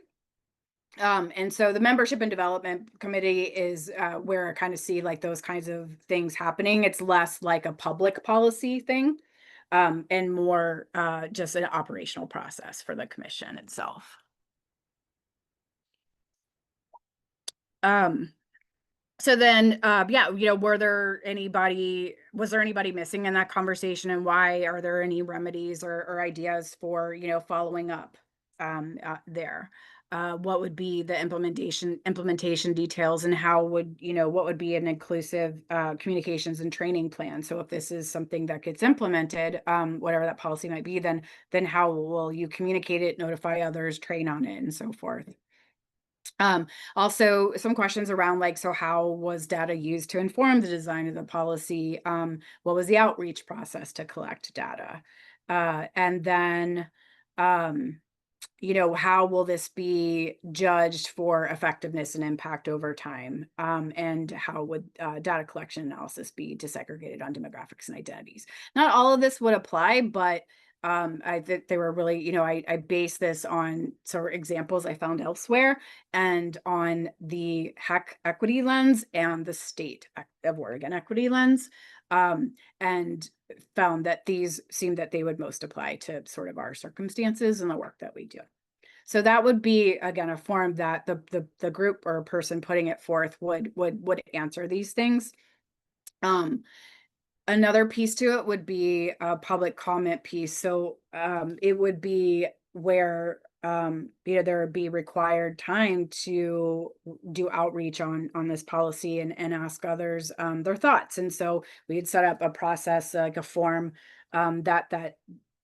Speaker 2: And so the membership and development committee is where I kind of see like those kinds of things happening. It's less like a public policy thing and more just an operational process for the commission itself. So then, was there anybody missing in that conversation, and why? Are there any remedies or ideas for, following up there? What would be the implementation details, and how would, what would be an inclusive communications and training plan? So if this is something that gets implemented, whatever that policy might be, then how will you communicate it, notify others, train on it, and so forth? Also some questions around like, so how was data used to inform the design of the policy? What was the outreach process to collect data? And then, how will this be judged for effectiveness and impact over time? And how would data collection analysis be disaggregated on demographics and identities? Not all of this would apply, but I think they were really, I base this on sort of examples I found elsewhere and on the HEC equity lens and the state of Oregon equity lens, and found that these seemed that they would most apply to sort of our circumstances and the work that we do. So that would be, again, a form that the group or person putting it forth would answer these things. Another piece to it would be a public comment piece. So it would be where there would be required time to do outreach on this policy and ask others their thoughts. And so we'd set up a process, like a form that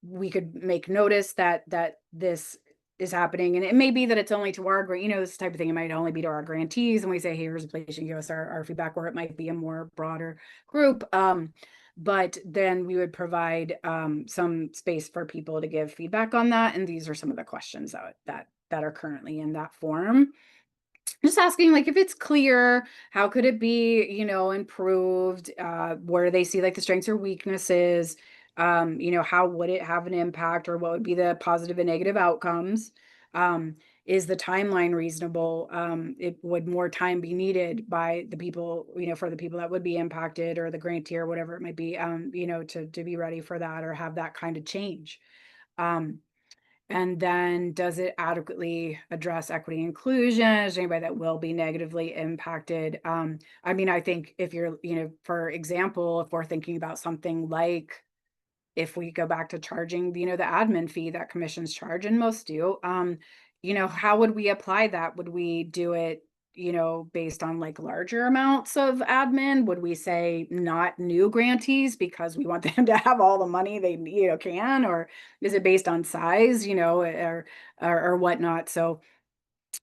Speaker 2: we could make notice that this is happening. And it may be that it's only to our this type of thing. It might only be to our grantees, and we say, hey, here's a place you can give us our feedback, or it might be a more broader group. But then we would provide some space for people to give feedback on that. And these are some of the questions that are currently in that form. Just asking, like, if it's clear, how could it be, improved? Where do they see like the strengths or weaknesses? How would it have an impact, or what would be the positive and negative outcomes? Is the timeline reasonable? Would more time be needed by the people, for the people that would be impacted, or the grantee or whatever it might be, to be ready for that or have that kind of change? And then does it adequately address equity and inclusion? Is there anybody that will be negatively impacted? I mean, I think if you're, for example, if we're thinking about something like, if we go back to charging, the admin fee that commissions charge, and most do, how would we apply that? Would we do it, based on like larger amounts of admin? Would we say not new grantees because we want them to have all the money they, can, or is it based on size, or whatnot? So,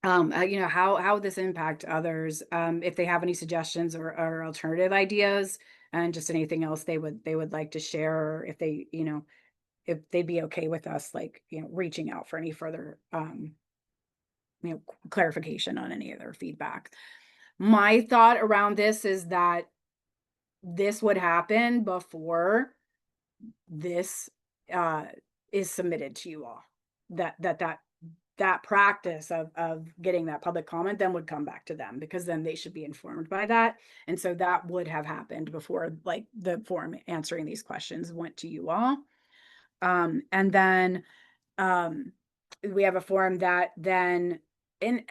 Speaker 2: how would this impact others? If they have any suggestions or alternative ideas, and just anything else they would like to share, or if they, if they'd be okay with us, like, reaching out for any further, clarification on any of their feedback. My thought around this is that this would happen before this uh, is submitted to you all. That practice of getting that public comment then would come back to them, because then they should be informed by that. And so that would have happened before, like, the form answering these questions went to you all. And then we have a form that then in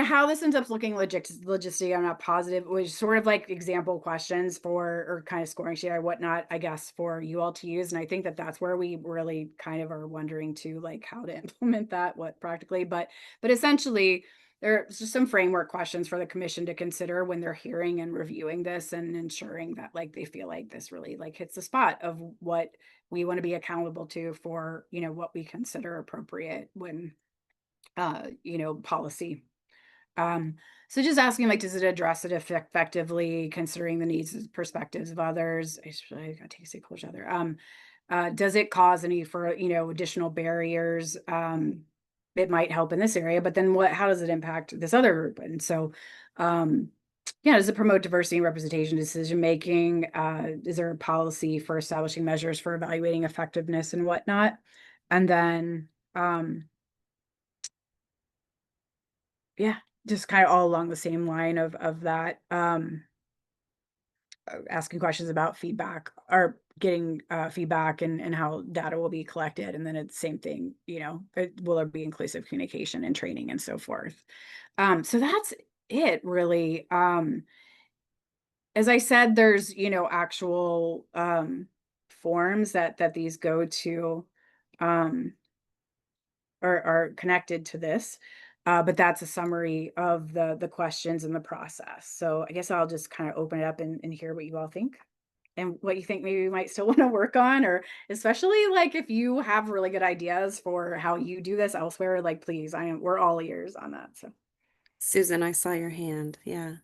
Speaker 2: how this ends up looking logistic, I'm not positive, was sort of like example questions for, or kind of scoring sheet or whatnot, I guess, for you all to use. And I think that that's where we really kind of are wondering too, like, how to implement that, what practically, but essentially there's just some framework questions for the commission to consider when they're hearing and reviewing this, and ensuring that, like, they feel like this really, like, hits the spot of what we want to be accountable to for, what we consider appropriate when, policy. So just asking, like, does it address it effectively, considering the needs and perspectives of others? I gotta take a seat, close other. Does it cause any for, additional barriers? It might help in this area, but then how does it impact this other group? And so, yeah, does it promote diversity and representation decision making? Is there a policy for establishing measures for evaluating effectiveness and whatnot? And then, yeah, just kind of all along the same line of that, asking questions about feedback, or getting feedback, and how data will be collected. And then it's the same thing, will there be inclusive communication and training and so forth. So that's it really. As I said, there's, actual forms that these go to, um, are connected to this. But that's a summary of the questions and the process. So I guess I'll just kind of open it up and hear what you all think, and what you think maybe we might still want to work on, or especially like if you have really good ideas for how you do this elsewhere, like, please, we're all ears on that. So
Speaker 1: Susan, I saw your hand. Yeah.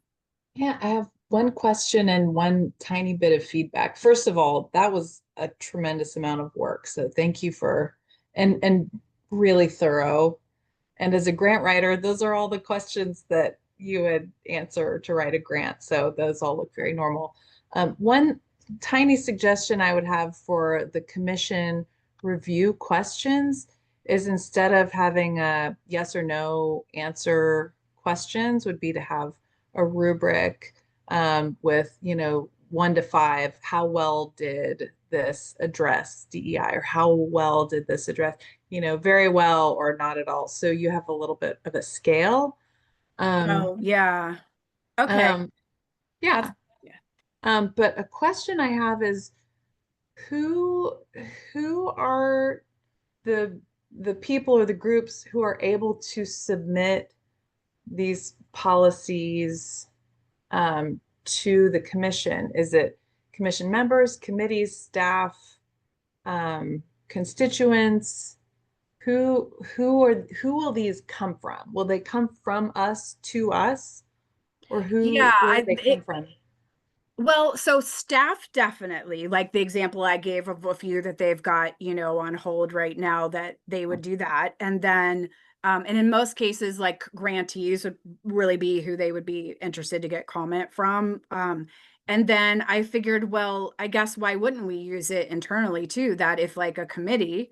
Speaker 5: Yeah, I have one question and one tiny bit of feedback. First of all, that was a tremendous amount of work. So thank you for and really thorough. And as a grant writer, those are all the questions that you would answer to write a grant. So those all look very normal. One tiny suggestion I would have for the commission review questions is, instead of having a yes or no answer questions, would be to have a rubric with, 1 to 5, how well did this address DEI, or how well did this address, very well or not at all. So you have a little bit of a scale.
Speaker 2: oh yeah, okay,
Speaker 5: Um, yeah.
Speaker 2: that's yeah.
Speaker 5: But a question I have is, who who are the people or the groups who are able to submit these policies to the commission? Is it commission members, committees, staff, constituents? Who will these come from? Will they come from us to us, or
Speaker 2: Yeah,
Speaker 5: where do they come from?
Speaker 2: well, so staff definitely, like the example I gave of a few that they've got, on hold right now, that they would do that. And then, and in most cases, like, grantees would really be who they would be interested to get comment from. And then I figured, well, I guess why wouldn't we use it internally too? That if, like, a committee,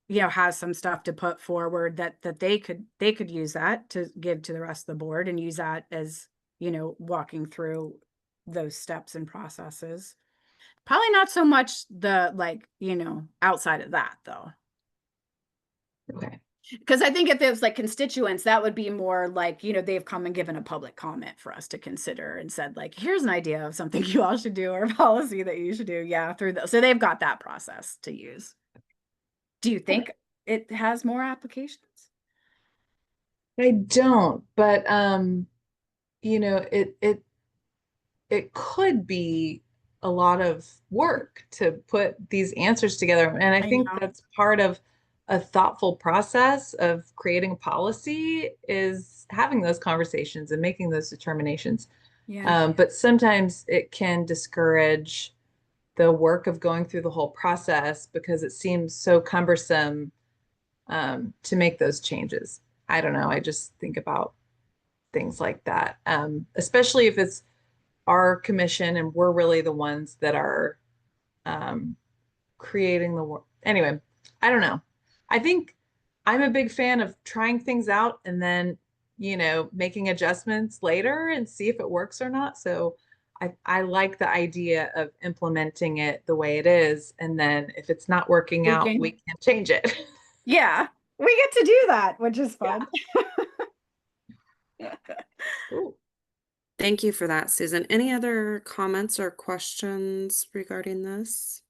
Speaker 2: has some stuff to put forward, that they could use that to give to the rest of the board, and use that as, walking through those steps and processes. Probably not so much the, like, outside of that though.
Speaker 5: Okay.
Speaker 2: Because I think if it was like constituents, that would be more like, they've come and given a public comment for us to consider and said, like, here's an idea of something you all should do or a policy that you should do. Yeah, through those. So they've got that process to use. Do you
Speaker 5: Okay.
Speaker 2: think it has more applications?
Speaker 5: I don't, but it could be a lot of work to put these answers together. And I
Speaker 2: I
Speaker 5: think
Speaker 2: know.
Speaker 5: that's part of a thoughtful process of creating a policy is having those conversations and making those determinations.
Speaker 2: Yeah.
Speaker 5: But sometimes it can discourage the work of going through the whole process because it seems so cumbersome to make those changes. I don't know. I just think about things like that, especially if it's our commission and we're really the ones that are um, creating the work. Anyway, I don't know. I think I'm a big fan of trying things out and then, making adjustments later and see if it works or not. So I like the idea of implementing it the way it is. And then if it's not working out, we
Speaker 2: Tweaking.
Speaker 5: can change it.
Speaker 2: Yeah. We get to do that, which is
Speaker 5: Yeah.
Speaker 2: fun.
Speaker 5: Ooh.
Speaker 1: Thank you for that, Susan. Any other comments or questions regarding this?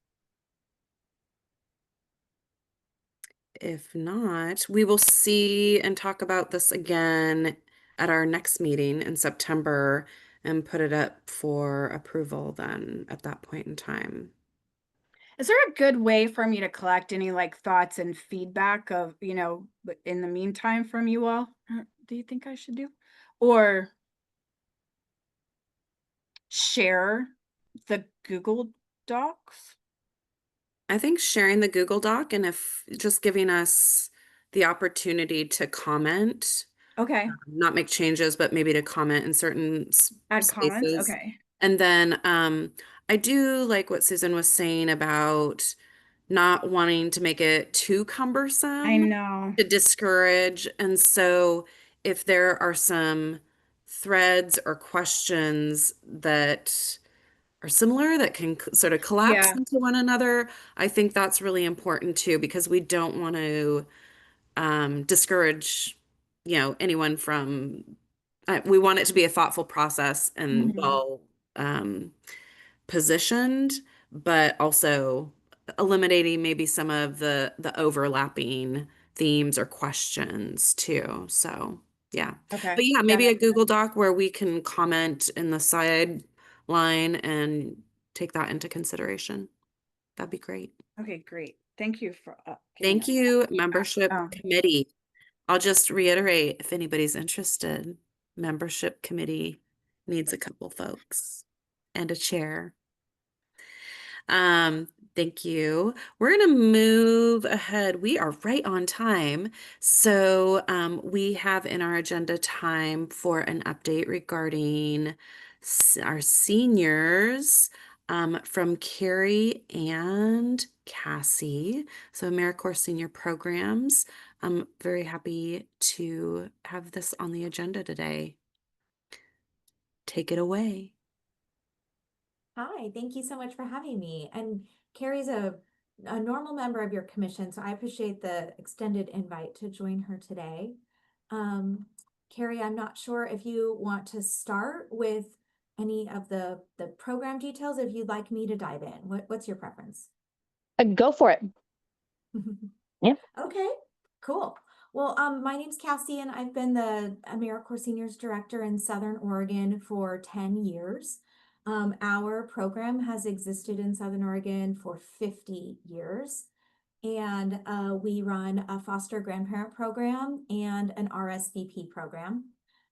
Speaker 1: If not, we will see and talk about this again at our next meeting in September and put it up for approval then at that point in time.
Speaker 2: Is there a good way for me to collect any like thoughts and feedback of, in the meantime from you all? Do you think I should do? Or share the Google Docs?
Speaker 1: I think sharing the Google Doc and if just giving us the opportunity to comment,
Speaker 2: Okay.
Speaker 1: not make changes, but maybe to comment in certain
Speaker 2: Add comments.
Speaker 1: spaces.
Speaker 2: Okay.
Speaker 1: And then I do like what Susan was saying about not wanting to make it too
Speaker 2: I
Speaker 1: cumbersome
Speaker 2: know.
Speaker 1: to discourage. And so if there are some threads or questions that are similar that can sort of collapse
Speaker 2: Yeah.
Speaker 1: into one another, I think that's really important too, because we don't want to discourage, anyone from, we want it to be a thoughtful process and
Speaker 2: Mhm.
Speaker 1: well um, positioned, but also eliminating maybe some of the overlapping themes or questions too. So yeah.
Speaker 2: Okay.
Speaker 1: But yeah,
Speaker 2: That
Speaker 1: maybe a
Speaker 2: makes sense.
Speaker 1: Google Doc where we can comment in the side line and take that into consideration. That'd be great.
Speaker 2: Okay, great. Thank you for giving
Speaker 1: Thank
Speaker 2: us that
Speaker 1: you,
Speaker 2: feedback.
Speaker 1: membership committee. I'll just reiterate if anybody's interested, membership committee needs a couple folks and a chair. Um, thank you. We're going to move ahead. We are right on time. So we have in our agenda time for an update regarding our seniors from Carrie and Cassie. So AmeriCorps Senior Programs. I'm very happy to have this on the agenda today. Take it away.
Speaker 6: Hi, thank you so much for having me. And Carrie's a normal member of your commission, so I appreciate the extended invite to join her today. Carrie, I'm not sure if you want to start with any of the program details, if you'd like me to dive in. What's your preference?
Speaker 4: Go for it. Yeah.
Speaker 6: Okay, cool. Well, my name's Cassie, and I've been the AmeriCorps Seniors Director in Southern Oregon for 10 years. Our program has existed in Southern Oregon for 50 years, and we run a foster grandparent program and an RSVP program.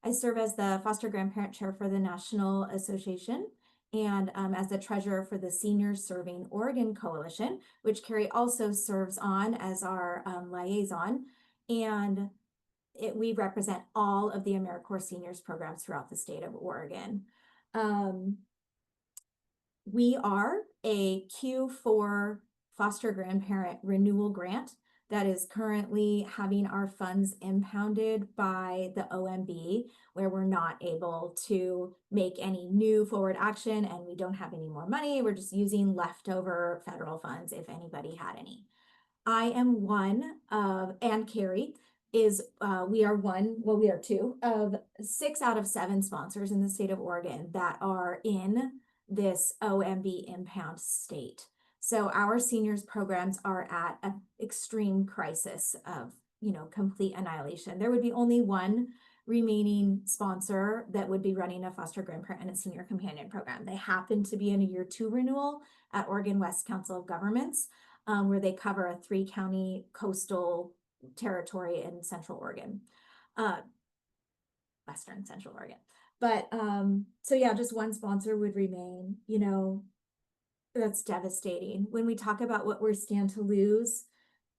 Speaker 6: I serve as the foster grandparent chair for the National Association and as the treasurer for the Seniors Serving Oregon Coalition, which Carrie also serves on as our liaison. And we represent all of the AmeriCorps seniors programs throughout the state of Oregon. We are a Q4 foster grandparent renewal grant that is currently having our funds impounded by the OMB, where we're not able to make any new forward action and we don't have any more money. We're just using leftover federal funds if anybody had any. I am one of, and Carrie is, we are we are two of 6 out of 7 sponsors in the state of Oregon that are in this OMB impound state. So our seniors programs are at an extreme crisis of, complete annihilation. There would be only one remaining sponsor that would be running a foster grandparent and a senior companion program. They happen to be in a year 2 renewal at Oregon West Council of Governments, where they cover a 3-county coastal territory in Central Oregon, Western Central Oregon. But so yeah, just one sponsor would remain, that's devastating. When we talk about what we stand to lose,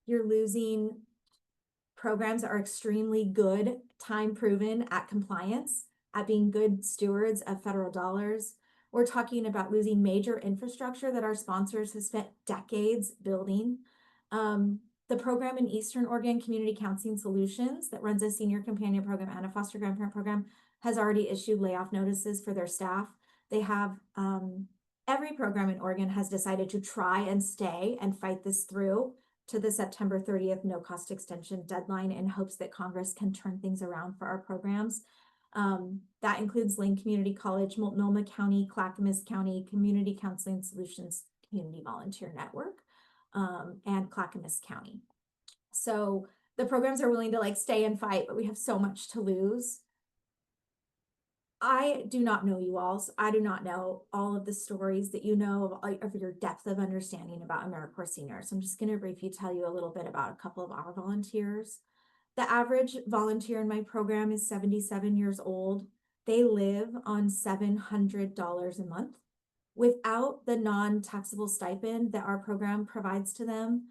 Speaker 6: you're losing programs that are extremely good, time proven at compliance, at being good stewards of federal dollars. We're talking about losing major infrastructure that our sponsors have spent decades building. The program in Eastern Oregon, Community Counseling Solutions, that runs a senior companion program and a foster grandparent program, has already issued layoff notices for their staff. They have, every program in Oregon has decided to try and stay and fight this through to the September 30th no cost extension deadline in hopes that Congress can turn things around for our programs. That includes Lane Community College, Multnomah County, Clackamas County, Community Counseling Solutions Community Volunteer Network, and Clackamas County. So the programs are willing to stay and fight, but we have so much to lose. I do not know you all. So I do not know all of the stories that you know of your depth of understanding about AmeriCorps seniors. I'm just going to briefly tell you a little bit about a couple of our volunteers. The average volunteer in my program is 77 years old. They live on $700 a month. Without the non-taxable stipend that our program provides to them,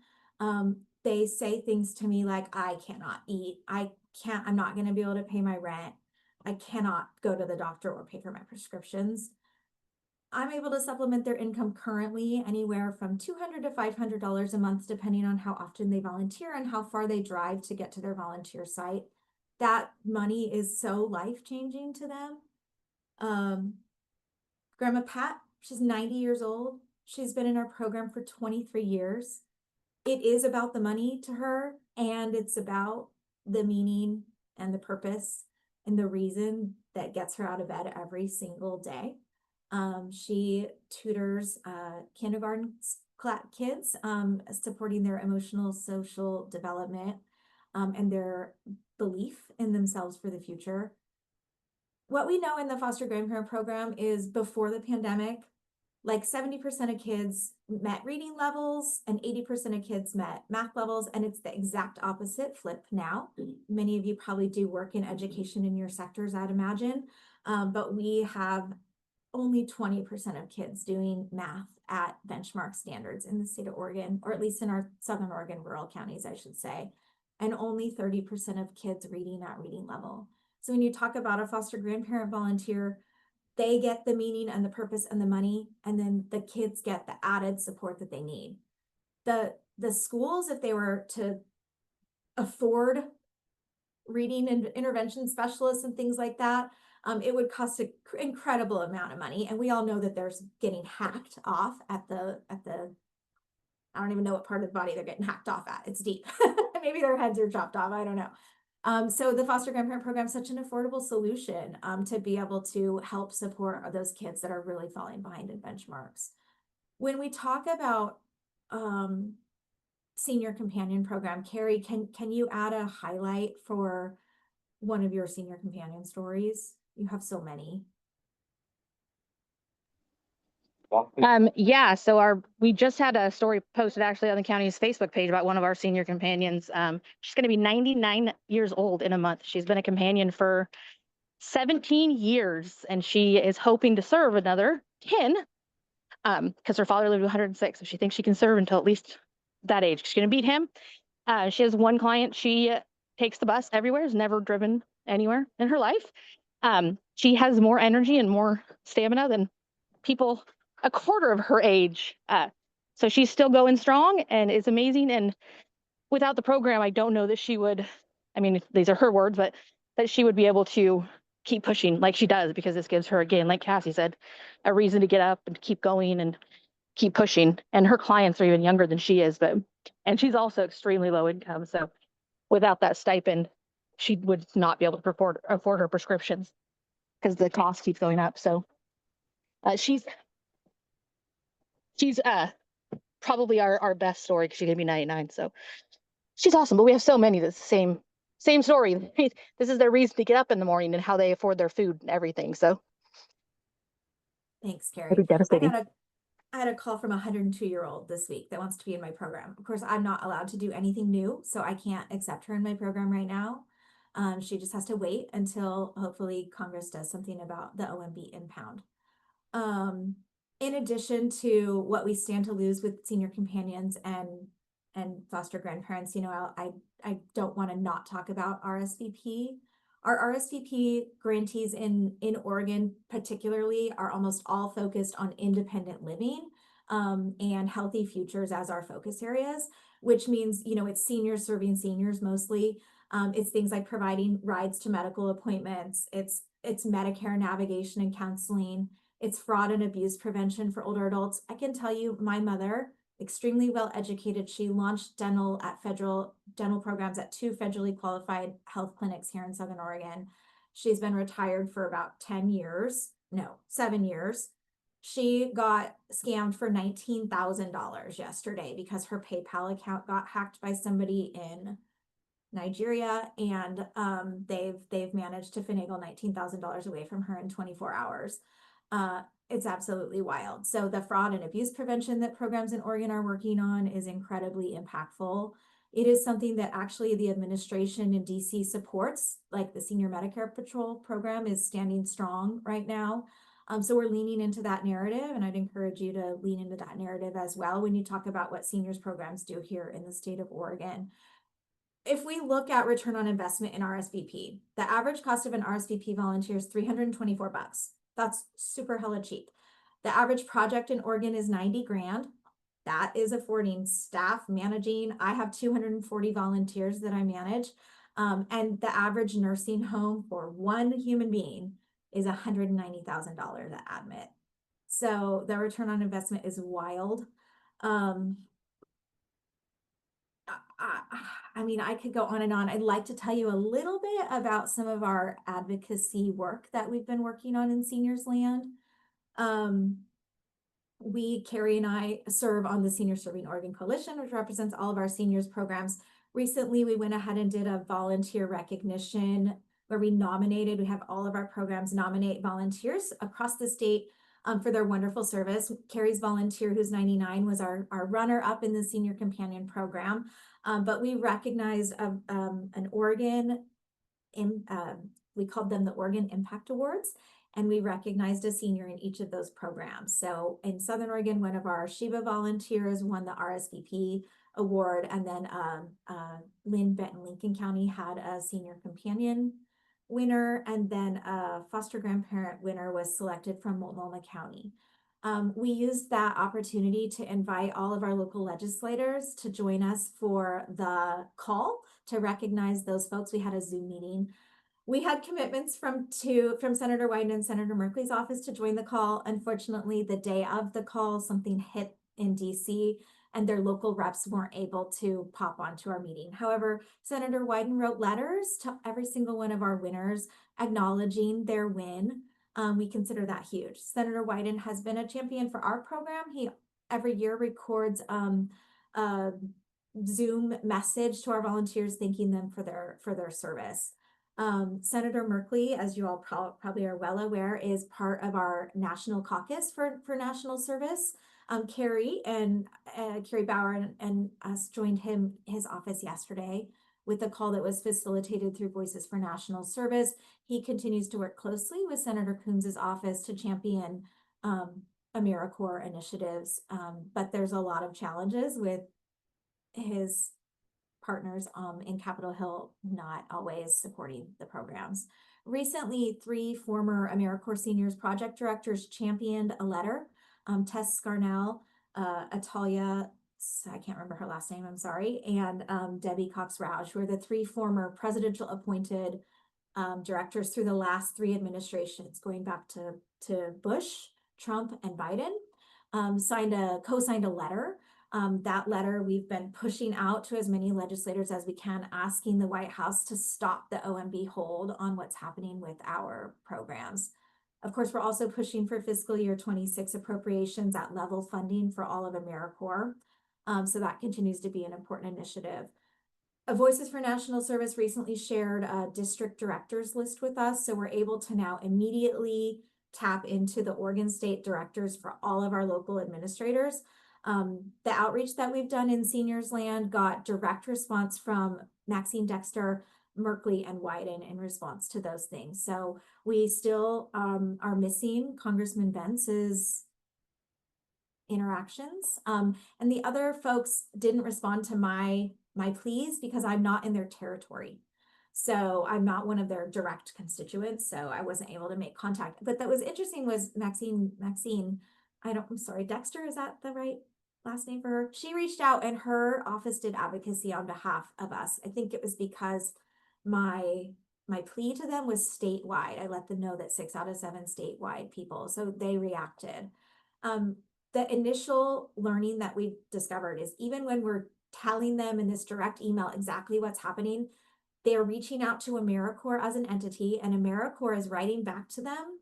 Speaker 6: they say things to me like, I cannot eat. I'm not going to be able to pay my rent. I cannot go to the doctor or pay for my prescriptions. I'm able to supplement their income currently anywhere from $200 to $500 a month, depending on how often they volunteer and how far they drive to get to their volunteer site. That money is so life-changing to them. Grandma Pat, she's 90 years old. She's been in our program for 23 years. It is about the money to her, and it's about the meaning and the purpose and the reason that gets her out of bed every single day. She tutors kindergarten kids, supporting their emotional, social development, and their belief in themselves for the future. What we know in the foster grandparent program is before the pandemic, 70% of kids met reading levels and 80% of kids met math levels, and it's the exact opposite flip now. Many of you probably do work in education in your sectors, I'd imagine, but we have only 20% of kids doing math at benchmark standards in the state of Oregon, or at least in our Southern Oregon rural counties, I should say, and only 30% of kids reading at reading level. So when you talk about a foster grandparent volunteer, they get the meaning and the purpose and the money, and then the kids get the added support that they need. The schools, if they were to afford reading and intervention specialists and things like that, it would cost an incredible amount of money. And we all know that there's getting hacked off at the, I don't even know what part of the body they're getting hacked off at. It's deep. Maybe their heads are chopped off. I don't know. So the foster grandparent program is such an affordable solution to be able to help support those kids that are really falling behind in benchmarks. When we talk about senior companion program, Carrie, can you add a highlight for one of your senior companion stories? You have so many.
Speaker 7: Yeah, so we just had a story posted actually on the county's Facebook page about one of our senior companions. She's going to be 99 years old in a month. She's been a companion for 17 years, and she is hoping to serve another 10 because her father lived 106, so she thinks she can serve until at least that age. She's going to beat him. She has one client. She takes the bus everywhere, has never driven anywhere in her life. She has more energy and more stamina than people a quarter of her age. So she's still going strong and is amazing. And without the program, I don't know that she would, I mean, these are her words, but that she would be able to keep pushing like she does, because this gives her, again, like Cassie said, a reason to get up and keep going and keep pushing. And her clients are even younger than she is, but And she's also extremely low income. So without that stipend, she would not be able to afford her prescriptions because the cost keeps going up. So she's probably our best story because she's gonna be 99. So she's awesome. But we have so many that's the same story. This is their reason to get up in the morning and how they afford their food and everything. So
Speaker 6: Thanks,
Speaker 7: it'd be
Speaker 6: Carrie.
Speaker 7: devastating.
Speaker 6: I had a call from a 102-year-old this week that wants to be in my program. Of course, I'm not allowed to do anything new, so I can't accept her in my program right now. She just has to wait until hopefully Congress does something about the OMB impound. Um, in addition to what we stand to lose with senior companions and foster grandparents, you know, I don't want to not talk about RSVP. Our RSVP grantees in Oregon particularly are almost all focused on independent living and healthy futures as our focus areas, which means, you know, it's seniors serving seniors mostly. It's things like providing rides to medical appointments. It's Medicare navigation and counseling. It's fraud and abuse prevention for older adults. I can tell you, my mother, extremely well educated, she launched dental programs at 2 federally qualified health clinics here in Southern Oregon. She's been retired for about 7 years. She got scammed for $19,000 yesterday because her PayPal account got hacked by somebody in Nigeria, and they've managed to finagle $19,000 away from her in 24 hours. It's absolutely wild. So the fraud and abuse prevention that programs in Oregon are working on is incredibly impactful. It is something that actually the administration in DC supports, like the Senior Medicare Patrol program is standing strong right now. So we're leaning into that narrative, and I'd encourage you to lean into that narrative as well when you talk about what seniors programs do here in the state of Oregon. If we look at return on investment in RSVP, the average cost of an RSVP volunteer is $324. That's super hella cheap. The average project in Oregon is 90 grand. That is affording staff managing. I have 240 volunteers that I manage. And the average nursing home for one human being is $190,000 at admit. So the return on investment is wild. I mean, I could go on and on. I'd like to tell you a little bit about some of our advocacy work that we've been working on in Seniors Land. Carrie and I serve on the Senior Serving Oregon Coalition, which represents all of our seniors programs. Recently, we went ahead and did a volunteer recognition where we have all of our programs nominate volunteers across the state for their wonderful service. Carrie's volunteer, who's 99, was our runner-up in the Senior Companion Program. But we recognized an Oregon, we called them the Oregon Impact Awards, and we recognized a senior in each of those programs. So in Southern Oregon, one of our Sheba volunteers won the RSVP award, and then Lynn Benton Lincoln County had a Senior Companion winner, and then a foster grandparent winner was selected from Multnomah County. We used that opportunity to invite all of our local legislators to join us for the call to recognize those folks. We had a Zoom meeting. We had commitments from Senator Wyden and Senator Merkley's office to join the call. Unfortunately, the day of the call, something hit in DC and their local reps weren't able to pop onto our meeting. However, Senator Wyden wrote letters to every single one of our winners acknowledging their win. We consider that huge. Senator Wyden has been a champion for our program. He every year records a Zoom message to our volunteers thanking them for their service. Senator Merkley, as you all probably are well aware, is part of our national caucus for national service. Carrie Bauer and us joined his office yesterday with a call that was facilitated through Voices for National Service. He continues to work closely with Senator Coons's office to champion AmeriCorps initiatives, but there's a lot of challenges with his partners in Capitol Hill not always supporting the programs. Recently, 3 former AmeriCorps Seniors project directors championed a letter. Tess Scarnell, Atalia, I can't remember her last name, I'm sorry, and Debbie Cox-Roush, who are the 3 former presidential appointed directors through the last 3 administrations, going back to Bush, Trump, and Biden, co-signed a letter That letter we've been pushing out to as many legislators as we can, asking the White House to stop the OMB hold on what's happening with our programs. Of course, we're also pushing for fiscal year 26 appropriations at level funding for all of AmeriCorps. So that continues to be an important initiative. Voices for National Service recently shared a district directors list with us. So we're able to now immediately tap into the Oregon State directors for all of our local administrators. The outreach that we've done in Seniors Land got direct response from Maxine Dexter, Merkley, and Wyden in response to those things. So we still are missing Congressman Vence's interactions. And the other folks didn't respond to my pleas because I'm not in their territory. So I'm not one of their direct constituents. So I wasn't able to make contact. But that was interesting was Maxine, I'm sorry, Dexter, is that the right last name for her? She reached out and her office did advocacy on behalf of us. I think it was because my plea to them was statewide. I let them know that 6 out of 7 statewide people, so they reacted. The initial learning that we've discovered is even when we're telling them in this direct email exactly what's happening, they're reaching out to AmeriCorps as an entity, and AmeriCorps is writing back to them,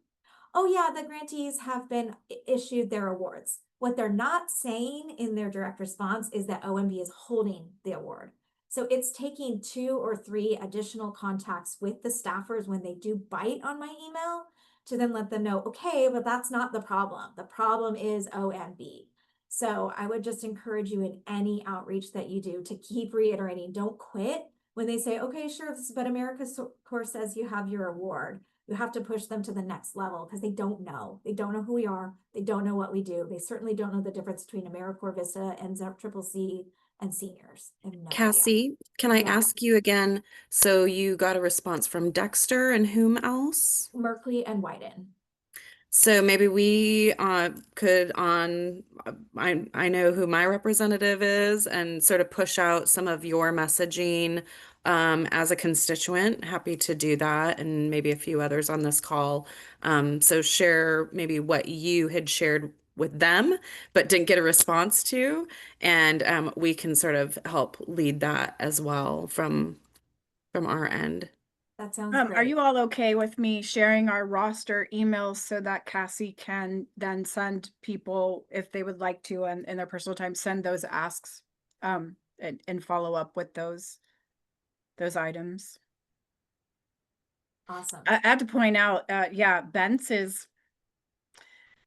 Speaker 6: oh yeah, the grantees have been issued their awards. What they're not saying in their direct response is that OMB is holding the award. So it's taking 2 or 3 additional contacts with the staffers when they do bite on my email to then let them know, okay, but that's not the problem. The problem is OMB. So I would just encourage you in any outreach that you do to keep reiterating, don't quit when they say, okay, sure, but AmeriCorps says you have your award. You have to push them to the next level because they don't know. They don't know who we are. They don't know what we do. They certainly don't know the difference between AmeriCorps Vista and CCC and seniors. They have no idea.
Speaker 1: Cassie, can I
Speaker 6: Yeah.
Speaker 1: ask you again? So you got a response from Dexter and whom else?
Speaker 6: Merkley and Wyden.
Speaker 1: So maybe we could I know who my representative is and sort of push out some of your messaging as a constituent. Happy to do that, and maybe a few others on this call. So share maybe what you had shared with them but didn't get a response to, and we can sort of help lead that as well from our end.
Speaker 6: That sounds
Speaker 2: Are
Speaker 6: great.
Speaker 2: you all okay with me sharing our roster emails so that Cassie can then send people, if they would like to, and in their personal time, send those asks and follow up with those items?
Speaker 6: Awesome.
Speaker 2: I have to point out, yeah, Bence is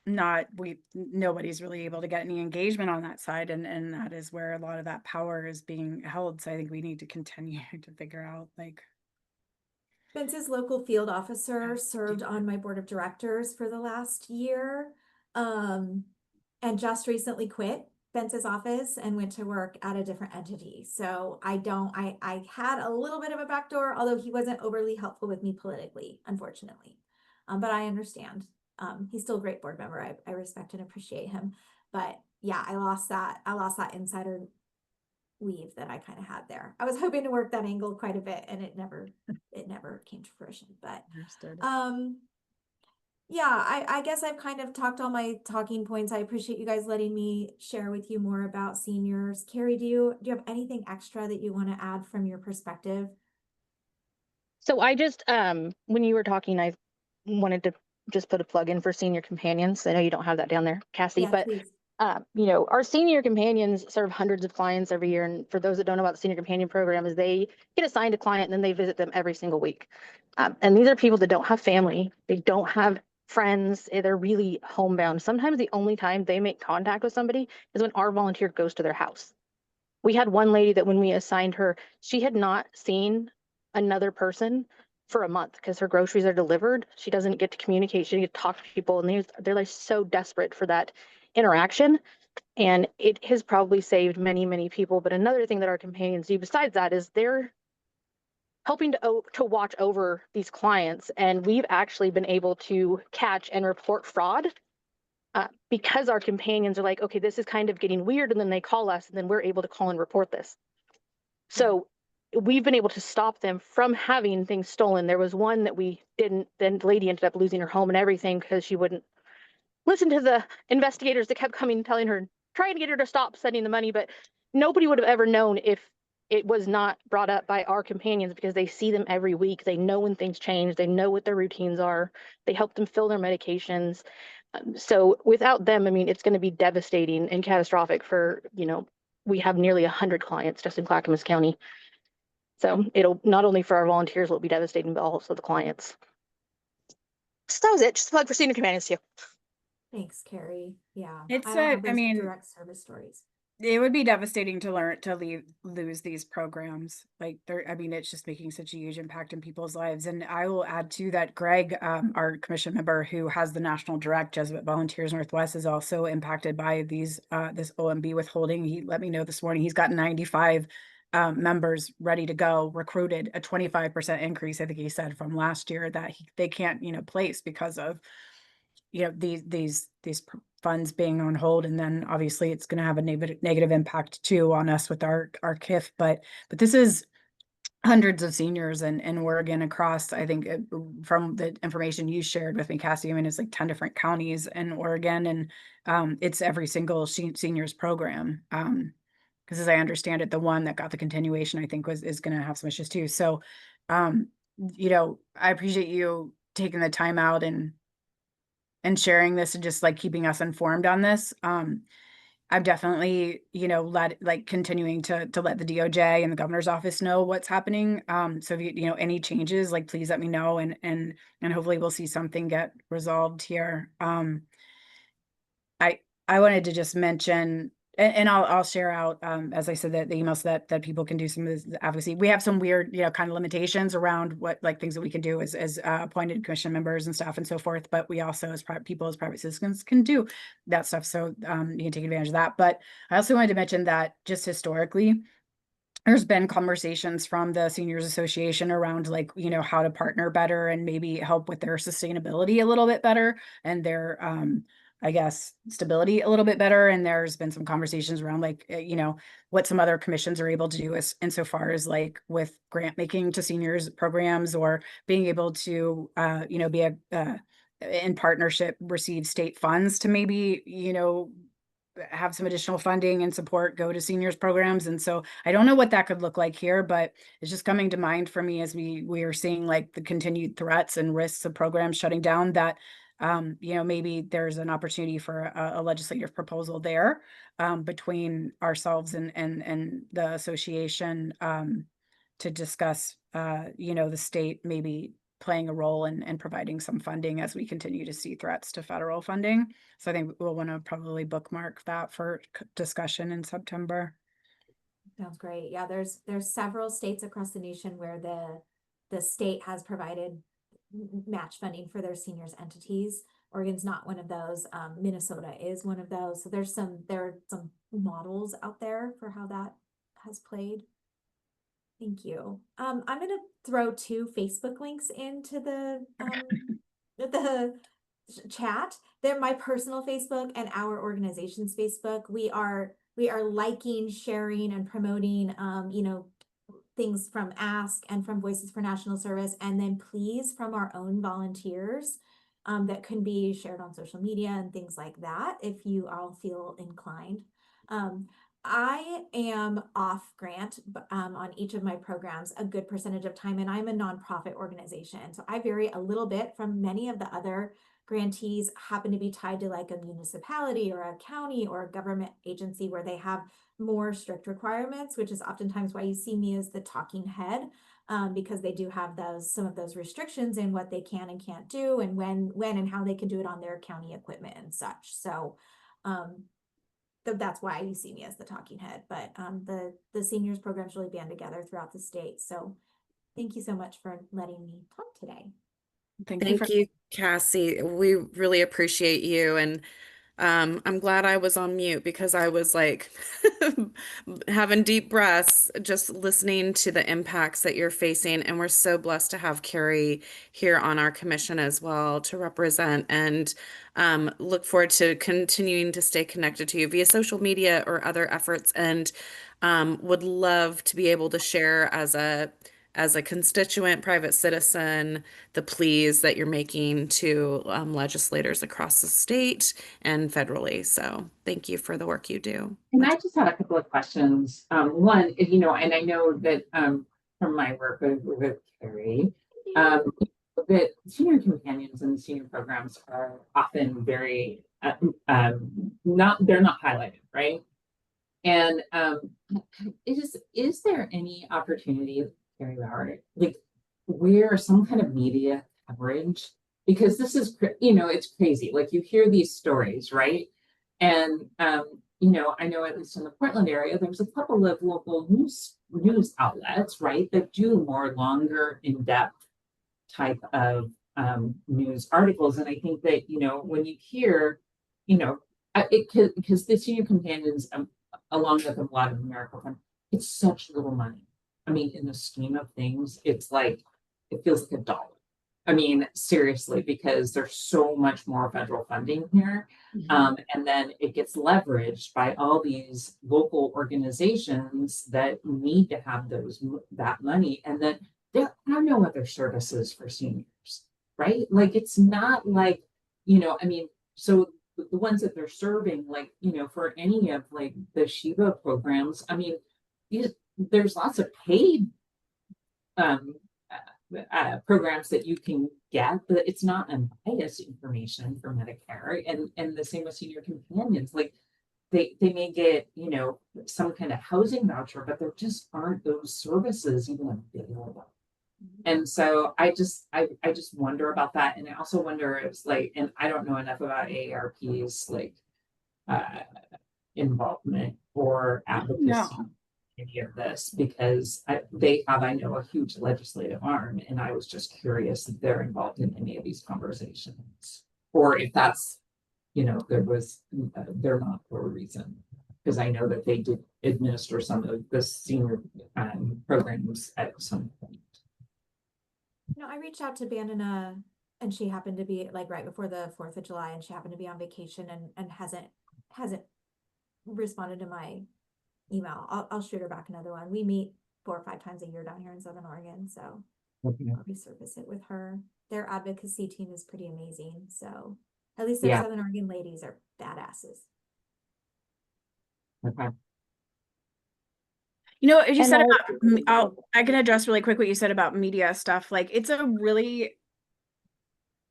Speaker 2: nobody's really able to get any engagement on that side, and that is where a lot of that power is being held. So I think we need to continue to figure out, like,
Speaker 6: Vince's local field officer served on my board of directors for the last year, and just recently quit Vince's office and went to work at a different entity. So I had a little bit of a backdoor, although he wasn't overly helpful with me politically, unfortunately. But I understand. He's still a great board member. I respect and appreciate him. But yeah, I lost that insider weave that I kind of had there. I was hoping to work that angle quite a bit, and it never came to fruition. But
Speaker 2: understood.
Speaker 6: yeah, I guess I've kind of talked all my talking points. I appreciate you guys letting me share with you more about seniors. Carrie, do you have anything extra that you want to add from your perspective?
Speaker 7: So I just, when you were talking, I wanted to just put a plug in for senior companions. I know you don't have that down there, Cassie,
Speaker 6: Yeah,
Speaker 7: but
Speaker 6: please.
Speaker 7: our senior companions serve hundreds of clients every year. And for those that don't know about the senior companion program, is they get assigned a client and then they visit them every single week. And these are people that don't have family. They don't have friends. They're really homebound. Sometimes the only time they make contact with somebody is when our volunteer goes to their house. We had one lady that when we assigned her, she had not seen another person for a month because her groceries are delivered. She doesn't get to communicate. She doesn't get to talk to people. And they're like so desperate for that interaction. And it has probably saved many, many people. But another thing that our companions do besides that is they're helping to watch over these clients. And we've actually been able to catch and report fraud because our companions are like, okay, this is kind of getting weird. And then they call us and then we're able to call and report this. So we've been able to stop them from having things stolen. There was one that we didn't, then the lady ended up losing her home and everything because she wouldn't listen to the investigators that kept coming telling her trying to get her to stop sending the money, but nobody would have ever known if it was not brought up by our companions because they see them every week. They know when things change. They know what their routines are. They help them fill their medications. So without them, I mean, it's going to be devastating and catastrophic for, we have nearly 100 clients just in Clackamas County. So it'll not only for our volunteers, it'll be devastating, but also the clients. So that was it. Just a plug for senior companions too.
Speaker 6: Thanks, Carrie. Yeah.
Speaker 2: It's
Speaker 6: I don't have
Speaker 2: I
Speaker 6: those
Speaker 2: mean,
Speaker 6: direct service stories.
Speaker 2: it would be devastating to lose these programs. Like I mean, it's just making such a huge impact in people's lives. And I will add to that, Greg, our commission member who has the National Direct Jesuit Volunteers Northwest, is also impacted by this OMB withholding. He let me know this morning he's got 95 members ready to go, recruited, a 25% increase, I think he said, from last year that they can't, place because of these funds being on hold. And then obviously it's going to have a negative impact too on us with our KIF. But this is hundreds of seniors in Oregon across, I think from the information you shared with me, Cassie, I mean, it's like 10 different counties in Oregon, and it's every single seniors program. Because as I understand it, the one that got the continuation, I think is going to have some issues too. So, I appreciate you taking the time out and sharing this and just like keeping us informed on this. I'm definitely, continuing to let the DOJ and the governor's office know what's happening. So if any changes, like please let me know, and hopefully we'll see something get resolved here. I wanted to just mention, and I'll share out, as I said, that the emails that people can do some of this advocacy. We have some weird, kind of limitations around what like things that we can do as appointed commission members and stuff and so forth. But we also, as private citizens, can do that stuff. So you can take advantage of that. But I also wanted to mention that just historically, there's been conversations from the Seniors Association around like, how to partner better and maybe help with their sustainability a little bit better and their, I guess, stability a little bit better. And there's been some conversations around like, what some other commissions are able to do insofar as like with grant making to seniors programs or being able to, be in partnership, receive state funds to maybe, have some additional funding and support go to seniors programs. And so I don't know what that could look like here, but it's just coming to mind for me as we are seeing like the continued threats and risks of programs shutting down that, maybe there's an opportunity for a legislative proposal there, between ourselves and the association, to discuss, the state maybe playing a role in providing some funding as we continue to see threats to federal funding. So I think we'll want to probably bookmark that for discussion in September.
Speaker 6: Sounds great. Yeah, there's several states across the nation where the state has provided match funding for their seniors entities. Oregon's not one of those. Minnesota is one of those. So there are some models out there for how that has played. Thank you. I'm gonna throw two Facebook links into the chat. They're my personal Facebook and our organization's Facebook. We are liking, sharing, and promoting things from Ask and from Voices for National Service, and then please from our own volunteers, that can be shared on social media and things like that if you all feel inclined. I am off grant on each of my programs a good percentage of time, and I'm a nonprofit organization. So I vary a little bit from many of the other grantees happen to be tied to like a municipality or a county or a government agency where they have more strict requirements, which is oftentimes why you see me as the talking head, because they do have some of those restrictions in what they can and can't do and when and how they can do it on their county equipment and such. So that's why you see me as the talking head, but the seniors programs really band together throughout the state. So thank you so much for letting me talk today.
Speaker 1: Thank you, Cassie. We really appreciate you. And I'm glad I was on mute because I was like having deep breaths, just listening to the impacts that you're facing. And we're so blessed to have Carrie here on our commission as well to represent, and look forward to continuing to stay connected to you via social media or other efforts. And would love to be able to share as a as a constituent, private citizen, the pleas that you're making to legislators across the state and federally. So thank you for the work you do.
Speaker 8: And I just had a couple of questions. One, and I know that from my work with Carrie, that senior companions and senior programs are often very they're not highlighted, right? And is there any opportunity, Carrie Bauer, like where some kind of media coverage? Because this is, it's crazy. Like you hear these stories, right? And I know at least in the Portland area, there's a couple of local news outlets, right, that do more longer, in-depth type of news articles. And I think that, when you hear, because the senior companions, along with a lot of AmeriCorps, it's such little money. I mean, in the scheme of things, it's like, it feels like a dollar. I mean, seriously, because there's so much more federal funding here. And then it gets leveraged by all these local organizations that need to have that money. And then there are no other services for seniors, right? Like, it's not like, I mean, so the ones that they're serving, like, for any of like the Shiva programs, I mean, there's lots of paid programs that you can get, but it's not unbiased information for Medicare. And the same with senior companions. Like they may get, some kind of housing voucher, but there just aren't those services even available. And so I just wonder about that. And I also wonder if it's like, and I don't know enough about AARP's like involvement or advocacy.
Speaker 2: No.
Speaker 8: Any of this, because they have, I know, a huge legislative arm, and I was just curious if they're involved in any of these conversations, or if that's, they're not for a reason, because I know that they did administer some of the senior programs at some point.
Speaker 6: I reached out to Bandana, and she happened to be like right before the 4th of July, and she happened to be on vacation and hasn't responded to my email. I'll shoot her back another one. We meet 4 or 5 times a year down here in Southern Oregon, so I'll resurface it with her. Their advocacy team is pretty amazing, so at least their Southern Oregon ladies are badasses.
Speaker 8: Okay.
Speaker 2: What you said about, I can address really quick what you said about media stuff. Like, it's a really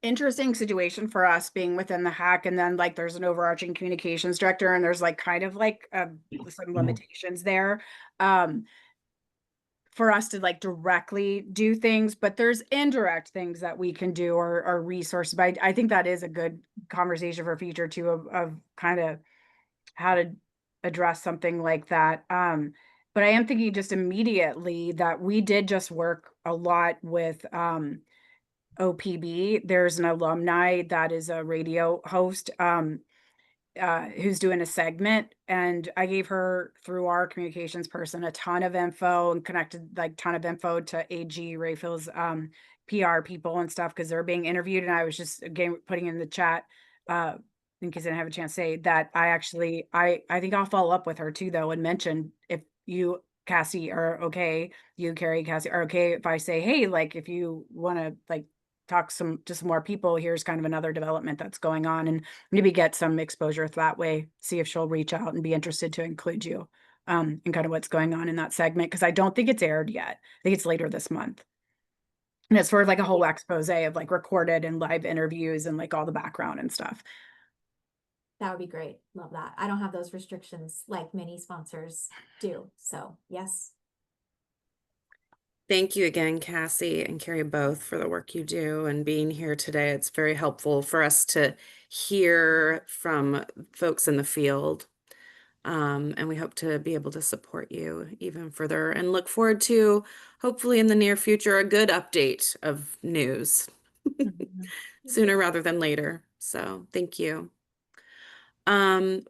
Speaker 2: interesting situation for us being within the hack, and then like there's an overarching communications director, and there's like kind of like some limitations there for us to like directly do things, but there's indirect things that we can do or resources. But I think that is a good conversation for future too, of kind of how to address something like that. But I am thinking just immediately that we did just work a lot with OPB. There's an alumni that is a radio host who's doing a segment, and I gave her, through our communications person, a ton of info and connected like ton of info to AG Rayfield's PR people and stuff, because they're being interviewed. And I was just again putting in the chat in case I didn't have a chance to say that I think I'll follow up with her too, though, and mention if you, Cassie, are okay, you, Carrie, Cassie, are okay if I say, hey, like if you want to like talk to some more people, here's kind of another development that's going on, and maybe get some exposure that way, see if she'll reach out and be interested to include you in kind of what's going on in that segment, because I don't think it's aired yet. I think it's later this month. And it's sort of like a whole expose of like recorded and live interviews and like all the background and stuff.
Speaker 6: That would be great. Love that. I don't have those restrictions like many sponsors do. So yes.
Speaker 1: Thank you again, Cassie and Carrie, both, for the work you do and being here today. It's very helpful for us to hear from folks in the field. And we hope to be able to support you even further and look forward to, hopefully in the near future, a good update of news sooner rather than later. So thank you.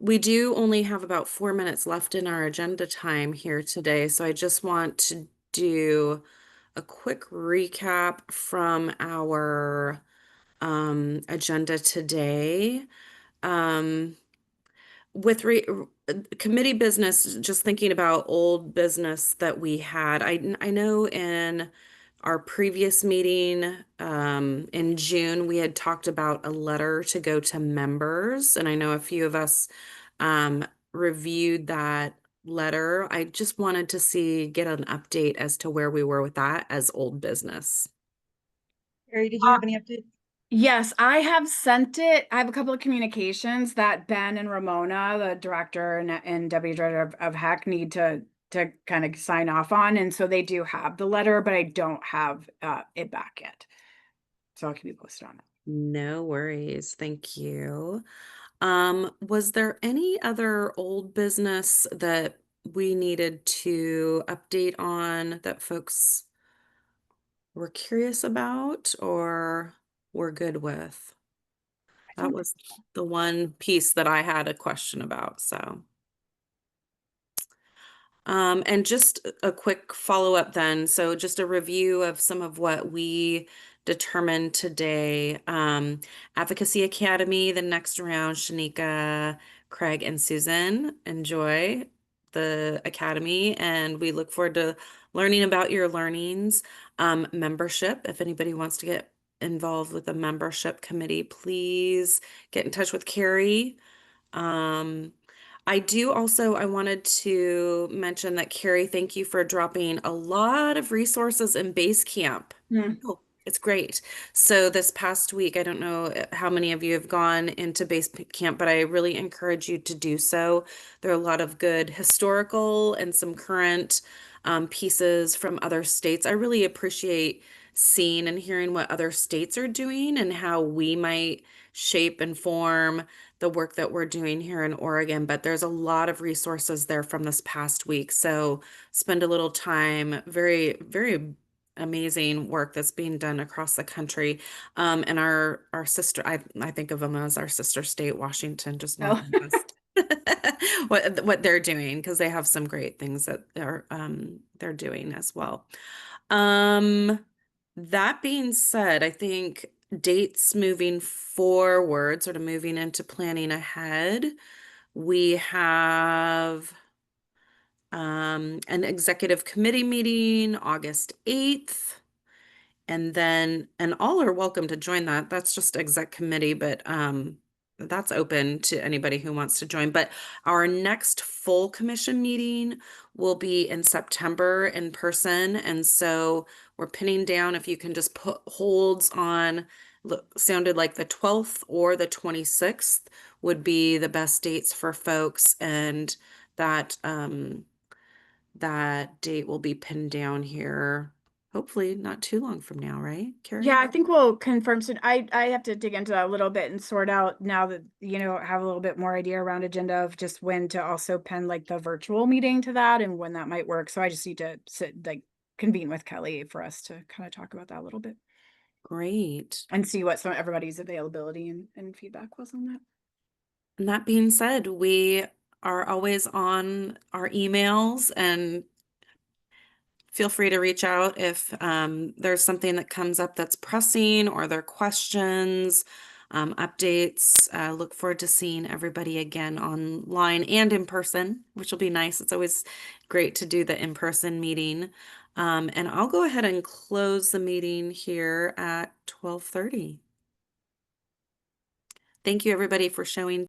Speaker 1: We do only have about 4 minutes left in our agenda time here today. So I just want to do a quick recap from our agenda today. with committee business, just thinking about old business that we had, I know in our previous meeting in June, we had talked about a letter to go to members, and I know a few of us reviewed that letter. I just wanted to get an update as to where we were with that as old business.
Speaker 3: Carrie, did you have any updates?
Speaker 2: Yes, I have sent it. I have a couple of communications that Ben and Ramona, the director and deputy director of HEC, need to kind of sign off on. And so they do have the letter, but I don't have it back yet. So I'll keep you posted on it.
Speaker 1: No worries. Thank you. Was there any other old business that we needed to update on that folks were curious about or were good with? That was the one piece that I had a question about, so. And just a quick follow-up then. So just a review of some of what we determined today. Advocacy Academy, the next round, Shanika, Craig, and Susan. Enjoy the Academy, and we look forward to learning about your learnings. Membership, if anybody wants to get involved with the membership committee, please get in touch with Carrie. I wanted to mention that Carrie, thank you for dropping a lot of resources in Basecamp. Oh, it's great. So this past week, I don't know how many of you have gone into Basecamp, but I really encourage you to do so. There are a lot of good historical and some current pieces from other states. I really appreciate seeing and hearing what other states are doing and how we might shape and form the work that we're doing here in Oregon, but there's a lot of resources there from this past week. So spend a little time, very, very amazing work that's being done across the country. And our sister, I think of them as our sister state, Washington, just northwest. What they're doing, because they have some great things that they're doing as well. That being said, I think dates moving forward, sort of moving into planning ahead, we have an executive committee meeting August 8th. And all are welcome to join that. That's just exec committee, but that's open to anybody who wants to join. But our next full commission meeting will be in September in person. And so we're pinning down if you can just put holds on, sounded like the 12th or the 26th would be the best dates for folks. And that date will be pinned down here. Hopefully not too long from now, right, Carrie?
Speaker 2: Yeah, I think we'll confirm soon. I have to dig into that a little bit and sort out now that, have a little bit more idea around agenda of just when to also pen like the virtual meeting to that and when that might work. So I just need to convene with Kelly for us to kind of talk about that a little bit.
Speaker 1: Great.
Speaker 2: And see what everybody's availability and feedback was on that.
Speaker 1: And that being said, we are always on our emails, and feel free to reach out if there's something that comes up that's pressing or there are questions, updates. Look forward to seeing everybody again online and in person, which will be nice. It's always great to do the in-person meeting. And I'll go ahead and close the meeting here at 12:30. Thank you, everybody, for showing